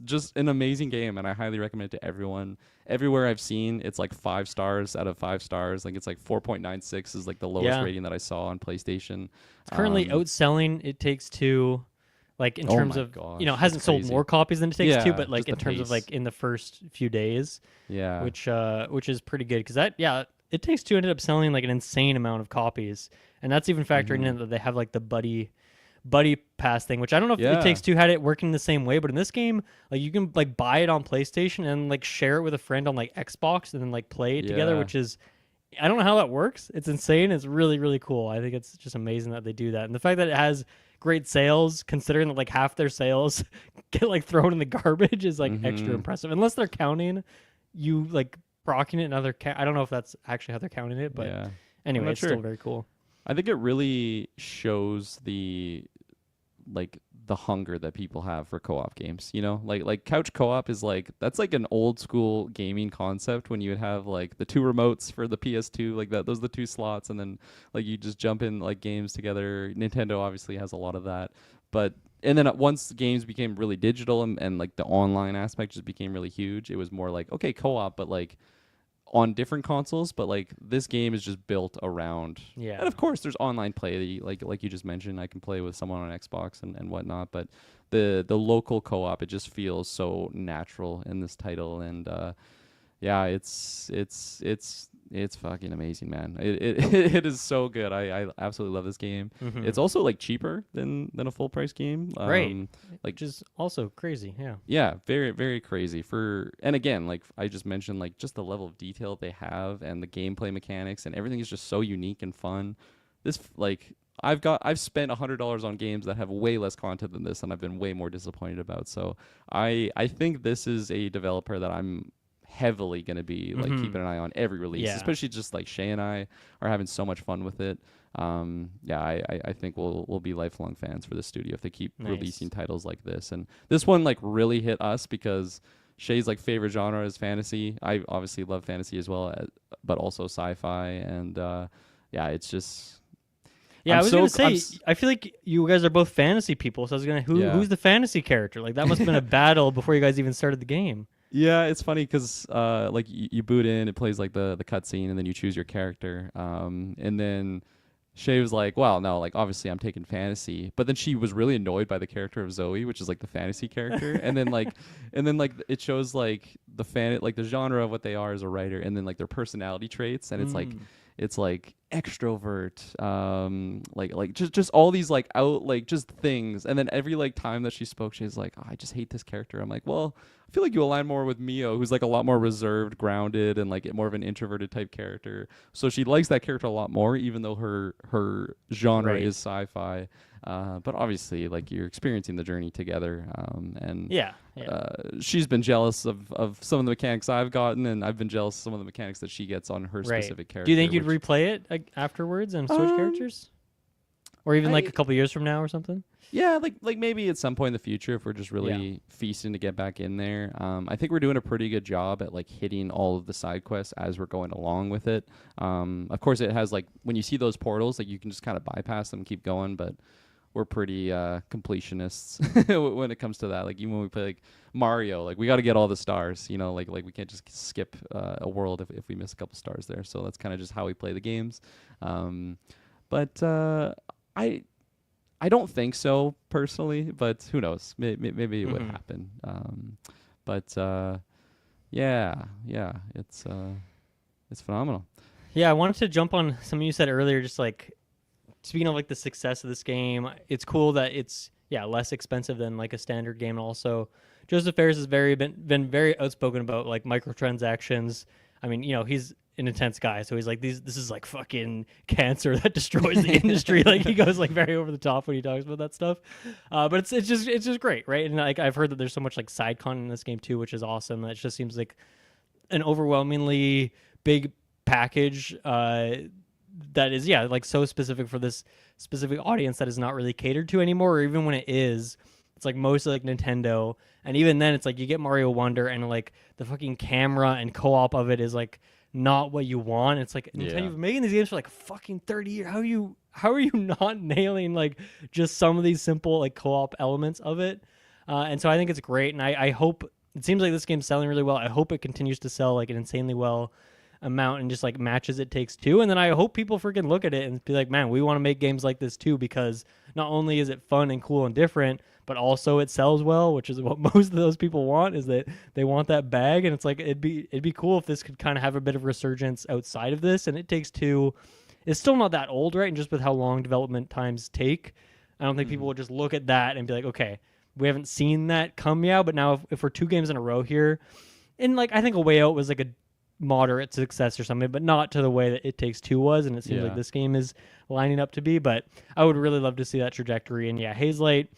just an amazing game, and I highly recommend it to everyone. Everywhere I've seen, it's like 5 stars out of 5 stars. Like it's like 4.96 is like the lowest Yeah. rating that I saw on PlayStation. It's currently outselling It Takes Two, like in Oh terms my of gosh, it that's hasn't sold crazy. more copies than It Takes Two, Yeah, but like just in the terms of pace. like in the first few days, Yeah. which is pretty good because It Takes Two ended up selling like an insane amount of copies, and that's even factoring in that they have like the buddy pass thing, which I don't know if Yeah. It Takes Two had it working the same way, but in this game, like you can like buy it on PlayStation and like share it with a friend on like Xbox and then like play it together, Yeah. which is I don't know how that works. It's insane. It's really really cool. I think it's just amazing that they do that, and the fact that it has great sales, considering that like half their sales get like thrown in the garbage, is like extra impressive. Unless they're counting you like procking it in other. I don't know if that's actually how they're counting it, but Yeah. anyway, not it's sure. still very cool. I think it really shows the hunger that people have for co-op games. You know, like couch co-op is like, that's like an old school gaming concept when you would have like the 2 remotes for the PS2, like that, those are the 2 slots, and then like you just jump in like games together. Nintendo obviously has a lot of that, but and then once games became really digital, and like the online aspect just became really huge, it was more like, okay, co-op, but like on different consoles. But like this game is just built around, Yeah. and of course there's online play that like you just mentioned, I can play with someone on Xbox and whatnot. But the local co-op, it just feels so natural in this title. And yeah, it's It's fucking amazing, man. It is so good. I absolutely love this game. It's also like cheaper than a full price game. Right. Like Which is also crazy. Yeah. yeah, very very crazy for. And again, like I just mentioned, like just the level of detail they have and the gameplay mechanics and everything is just so unique and fun. This like I've spent $100 on games that have way less content than this, and I've been way more disappointed about. So I think this is a developer that I'm heavily going to be like keeping an eye on every release, especially just like Shay and I are having so much fun with it. Yeah, I think we'll be lifelong fans for this studio if they keep releasing titles like this. And this one like really hit us because Shay's like favorite genre is fantasy. I obviously love fantasy as well, but also sci-fi. And yeah, it's just. Yeah, I was gonna say. I feel like you guys are both fantasy people, so I was gonna who's the fantasy character? Like that must have been a battle before you guys even started the game. Yeah, it's funny because like you boot in, it plays like the cutscene, and then you choose your character. And then Shay was like, "Well, no, like obviously I'm taking fantasy," but then she was really annoyed by the character of Zoe, which is like the fantasy character. and then like it shows like the genre of what they are as a writer, and then like their personality traits, and it's like extrovert, like just all these like out like just things. And then every like time that she spoke, she's like, oh, I just hate this character. I'm like, well, I feel like you align more with Mio, who's like a lot more reserved, grounded, and like more of an introverted type character. So she likes that character a lot more, even though her genre is sci-fi. But obviously, like you're experiencing the journey together, and she's been jealous of some of the mechanics I've gotten, and I've been jealous of some of the mechanics that she gets on her specific character. Do you think you'd replay it afterwards and switch characters, or even like a couple years from now or something? Yeah, like maybe at some point in the future if we're just really feasting to get back in there. I think we're doing a pretty good job at like hitting all of the side quests as we're going along with it. Of course, it has like when you see those portals, like you can just kind of bypass them and keep going, but we're pretty completionists when it comes to that. Like even when we play like Mario, like we got to get all the stars, you know, like we can't just skip a world if we miss a couple stars there. So that's kind of just how we play the games. But I don't think so personally, but who knows? Maybe it would happen. But yeah, it's phenomenal. Yeah, I wanted to jump on something you said earlier, just like speaking of like the success of this game. It's cool that it's less expensive than like a standard game. And also, Joseph Fares has been very outspoken about like microtransactions. I mean, you know, he's an intense guy, so he's like, this is like fucking cancer that destroys the industry. Like he goes like very over the top when he talks about that stuff. But it's just great, right? And like I've heard that there's so much like side content in this game too, which is awesome. It just seems like an overwhelmingly big package that is like so specific for this specific audience that is not really catered to anymore. Or even when it is, it's like mostly like Nintendo, and even then it's like you get Mario Wonder and like the fucking camera and co-op of it is like not what you want. It's like Nintendo, you've been making these games for like fucking 30 years. How are you not nailing like just some of these simple like co-op elements of it? And so I think it's great, and I hope, it seems like this game's selling really well. I hope it continues to sell like an insanely well amount and just like matches It Takes Two. And then I hope people freaking look at it and be like, man, we want to make games like this too, because not only is it fun and cool and different, but also it sells well, which is what most of those people want, is that they want that bag. And it's like it'd be cool if this could kind of have a bit of resurgence outside of this. And It Takes Two is still not that old, right? And just with how long development times take, I don't think people would just look at that and be like, okay, we haven't seen that come yet, but now if we're 2 games in a row here, and like I think A Way Out was like a moderate success or something, but not to the way that It Takes Two was, and it seems like this game is lining up to be. But I would really love to see that trajectory. And Hazelight,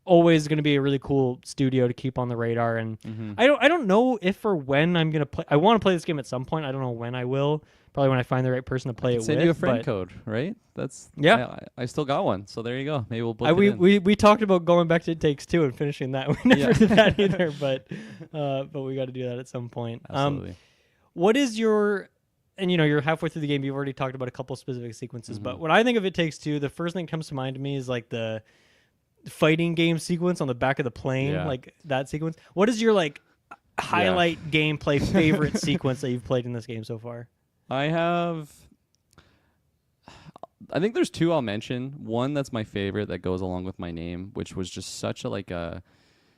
always going to be a really cool studio to keep on the radar. And I don't know if or when I'm going to play. I want to play this game at some point. I don't know when I will. Probably when I find the right person to play it with. Send you a friend code, right? That's I still got one, so there you go. Maybe we'll book it in. We talked about going back to It Takes Two and finishing that. We never did that either, but we got to do that at some point. Absolutely. What is your, and you know, you're halfway through the game, you've already talked about a couple specific sequences, but when I think of It Takes Two, the first thing that comes to mind to me is like the fighting game sequence on the back of the plane, like that sequence. What is your like highlight gameplay favorite sequence that you've played in this game so far? I think there's 2 I'll mention. One that's my favorite that goes along with my name, which was just such a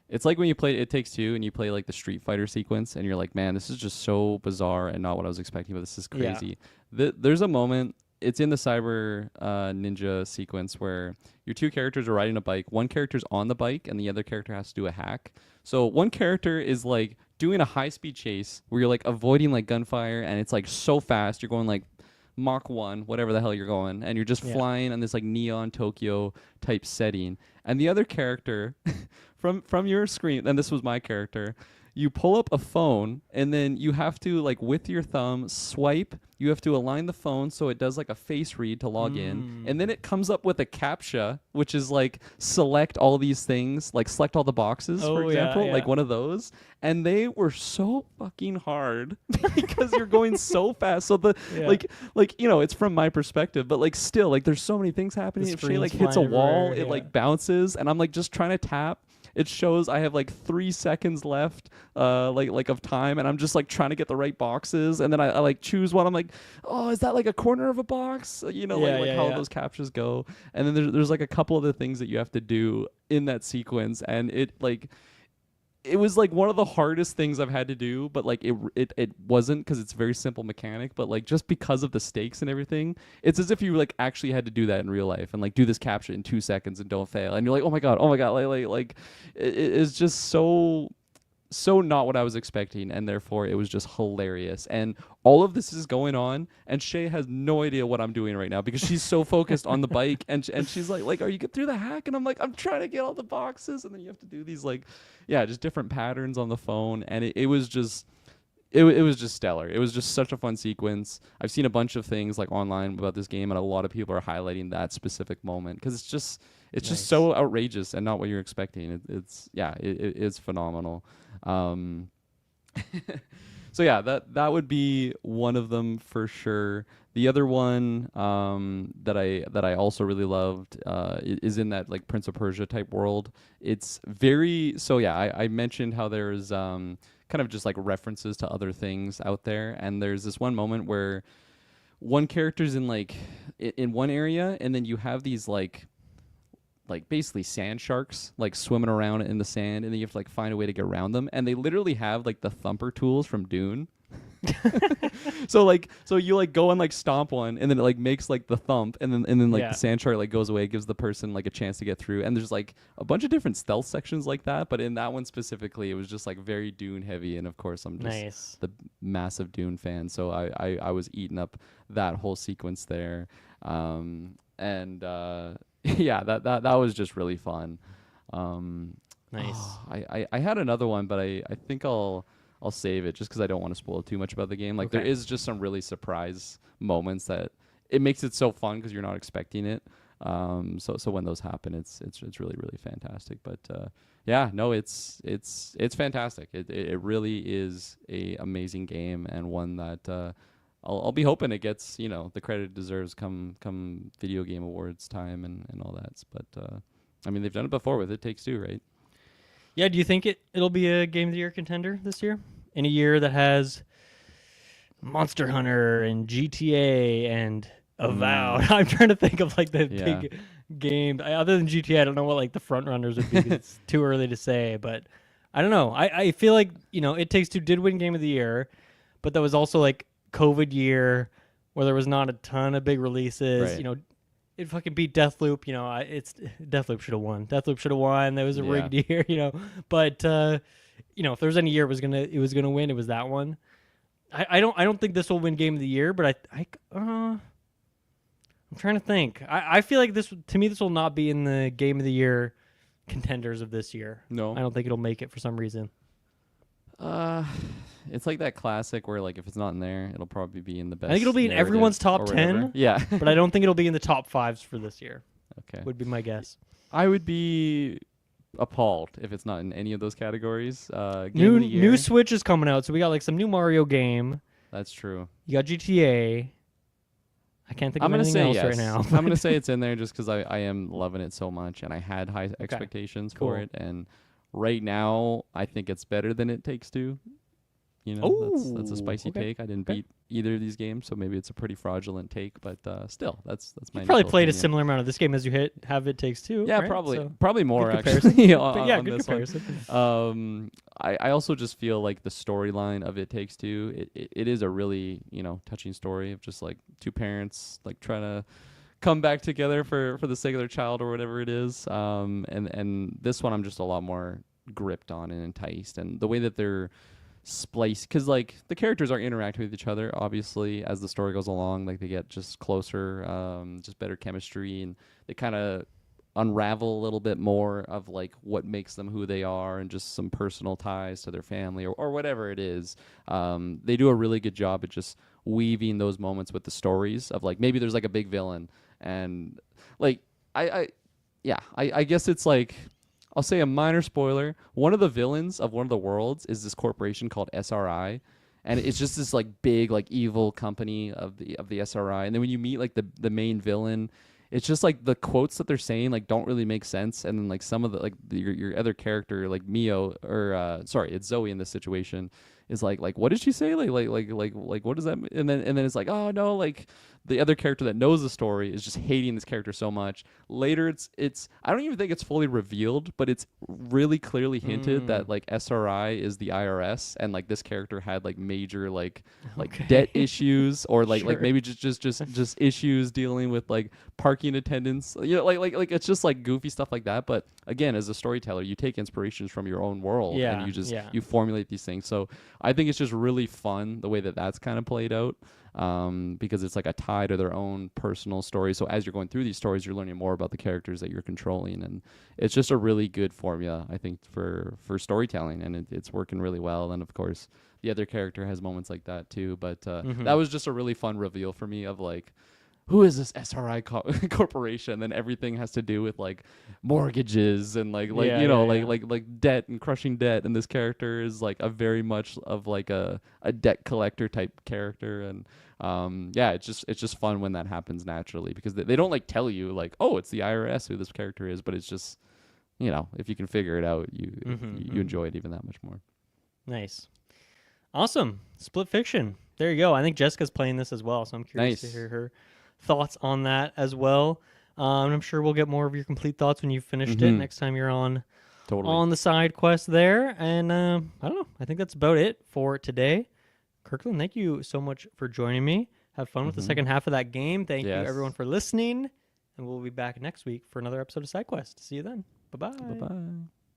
It's like when you play It Takes Two and you play like the Street Fighter sequence and you're like, man, this is just so bizarre and not what I was expecting, but this is crazy. There's a moment, it's in the Cyber Ninja sequence where your two characters are riding a bike. One character's on the bike and the other character has to do a hack. So one character is like doing a high-speed chase where you're like avoiding like gunfire and it's like so fast. You're going like Mach 1, whatever the hell you're going, and you're just flying on this like neon Tokyo type setting. And the other character from your screen, and this was my character, you pull up a phone and then you have to like with your thumb swipe. You have to align the phone so it does like a face read to log in, and then it comes up with a CAPTCHA, which is like select all these things, like select all the boxes, for example, like one of those. And they were so fucking hard because you're going so fast. So the like you know, it's from my perspective, but like still like there's so many things happening. If she like hits a wall, it like bounces, and I'm like just trying to tap. It shows I have like 3 seconds left, like of time, and I'm just like trying to get the right boxes, and then I like choose one. I'm like, oh, is that like a corner of a box? You know, like how those captures go. And then there's like a couple of the things that you have to do in that sequence, and it was like one of the hardest things I've had to do, but like it wasn't, because it's a very simple mechanic, but like just because of the stakes and everything, it's as if you like actually had to do that in real life and like do this capture in 2 seconds and don't fail. And you're like, oh my god, like it's just so not what I was expecting, and therefore it was just hilarious. And all of this is going on, and Shay has no idea what I'm doing right now because she's so focused on the bike, and she's like, are you get through the hack? And I'm like, I'm trying to get all the boxes, and then you have to do these like, just different patterns on the phone, and it was just. It was just stellar. It was just such a fun sequence. I've seen a bunch of things like online about this game, and a lot of people are highlighting that specific moment because it's just so outrageous and not what you're expecting. It's phenomenal. So yeah, that would be one of them for sure. The other one that I also really loved is in that like Prince of Persia type world. It's very I mentioned how there's kind of just like references to other things out there, and there's this one moment where one character's in like in one area, and then you have these like basically sand sharks like swimming around in the sand, and then you have to like find a way to get around them, and they literally have like the thumper tools from Dune. so you like go and like stomp one, and then it like makes like the thump, and then like the sand shark like goes away, gives the person like a chance to get through. And there's like a bunch of different stealth sections like that, but in that one specifically it was just like very Dune heavy, and of course I'm just the massive Dune fan, so I was eating up that whole sequence there. That was just really fun. I had another one, but I think I'll save it just because I don't want to spoil too much about the game. Like there is just some really surprise moments that it makes it so fun because you're not expecting it. So when those happen, it's really, really fantastic. But it's fantastic. It really is a amazing game, and one that I'll be hoping it gets the credit it deserves come Video Game Awards time and all that. But I mean, they've done it before with It Takes Two, right? Yeah, do you think it'll be a Game of the Year contender this year? In a year that has Monster Hunter and GTA and Avowed. I'm trying to think of like the big game. Other than GTA, I don't know what like the front runners would be. It's too early to say, but I don't know. I feel like, It Takes Two did win Game of the Year, but that was also like COVID year where there was not a ton of big releases. Right. It fucking beat Deathloop. It's Deathloop should have won. Deathloop should have won. That was a rigged year. But if there was any year it was gonna win, it was that one. I don't think this will win Game of the Year, but I'm trying to think. I feel like this will not be in the Game of the Year contenders of this year. No, I don't think it'll make it for some reason. It's like that classic where like if it's not in there, it'll probably be in the best. I think it'll be in everyone's top 10. Yeah, but I don't think it'll be in the top 5s for this year. Okay, would be my guess. I would be appalled if it's not in any of those categories. New Switch is coming out, so we got like some new Mario game. That's true. You got GTA. I can't think of anything else right now. I'm gonna say it's in there just because I am loving it so much, and I had high expectations for it, and right now I think it's better than It Takes Two. You know, that's a Oh, spicy okay. take. I didn't Okay. beat either of these games, so maybe it's a pretty fraudulent take. But still, that's my You probably initial played a opinion. similar amount of this game as you have It Takes Two, Yeah, right? probably So probably more good comparison. actually But yeah, on good this comparison. one. I also just feel like the storyline of It Takes Two, it is a really, touching story of just like two parents like trying to come back together for the sake of their child or whatever it is. And this one I'm just a lot more gripped on and enticed, and the way that they're spliced, because like the characters are interacting with each other obviously as the story goes along, like they get just closer, just better chemistry, and they kind of unravel a little bit more of like what makes them who they are and just some personal ties to their family or whatever it is. They do a really good job at just weaving those moments with the stories of like maybe there's like a big villain, and like I yeah, I guess it's like, I'll say a minor spoiler. One of the villains of one of the worlds is this corporation called SRI, and it's just this like big like evil company of the SRI. And then when you meet like the main villain, it's just like the quotes that they're saying like don't really make sense. And then like some of the like your other character like Mio, or sorry, it's Zoe in this situation, is like what did she say, like what does that mean? And then it's like, oh no, like the other character that knows the story is just hating this character so much. Later it's I don't even think it's fully revealed, but it's really clearly hinted that like SRI is the IRS, and like this character had like major like Okay. debt issues, or like Sure. maybe just issues dealing with like parking attendants, like it's just like goofy stuff like that. But again, as a storyteller, you take inspirations from your own world, Yeah, and you just yeah. you formulate these things. So I think it's just really fun the way that that's kind of played out, because it's like a tie to their own personal story. So as you're going through these stories, you're learning more about the characters that you're controlling, and it's just a really good formula, I think, for storytelling, and it's working really well. And of course, the other character has moments like that too. But that was just a really fun reveal for me of like, who is this SRI corporation? Then everything has to do with like mortgages and like Yeah, yeah, yeah. like debt and crushing debt. And this character is like a very much of like a debt collector type character. And yeah, it's just fun when that happens naturally, because they don't like tell you like, oh, it's the IRS who this character is, but it's just, if you can figure it out, you enjoy it even that much more. Nice. Awesome. Split Fiction. There you go. I think Jessica's playing this as well, so I'm curious to Nice. hear her thoughts on that as well. And I'm sure we'll get more of your complete thoughts when you've finished it next time you're on Totally. the side quest there. And I don't know. I think that's about it for today. Kirklin, thank you so much for joining me. Have fun with the second half of that game. Thank you Yes. everyone for listening. And we'll be back next week for another episode of SideQuest. See you then. Bye-bye. Bye-bye.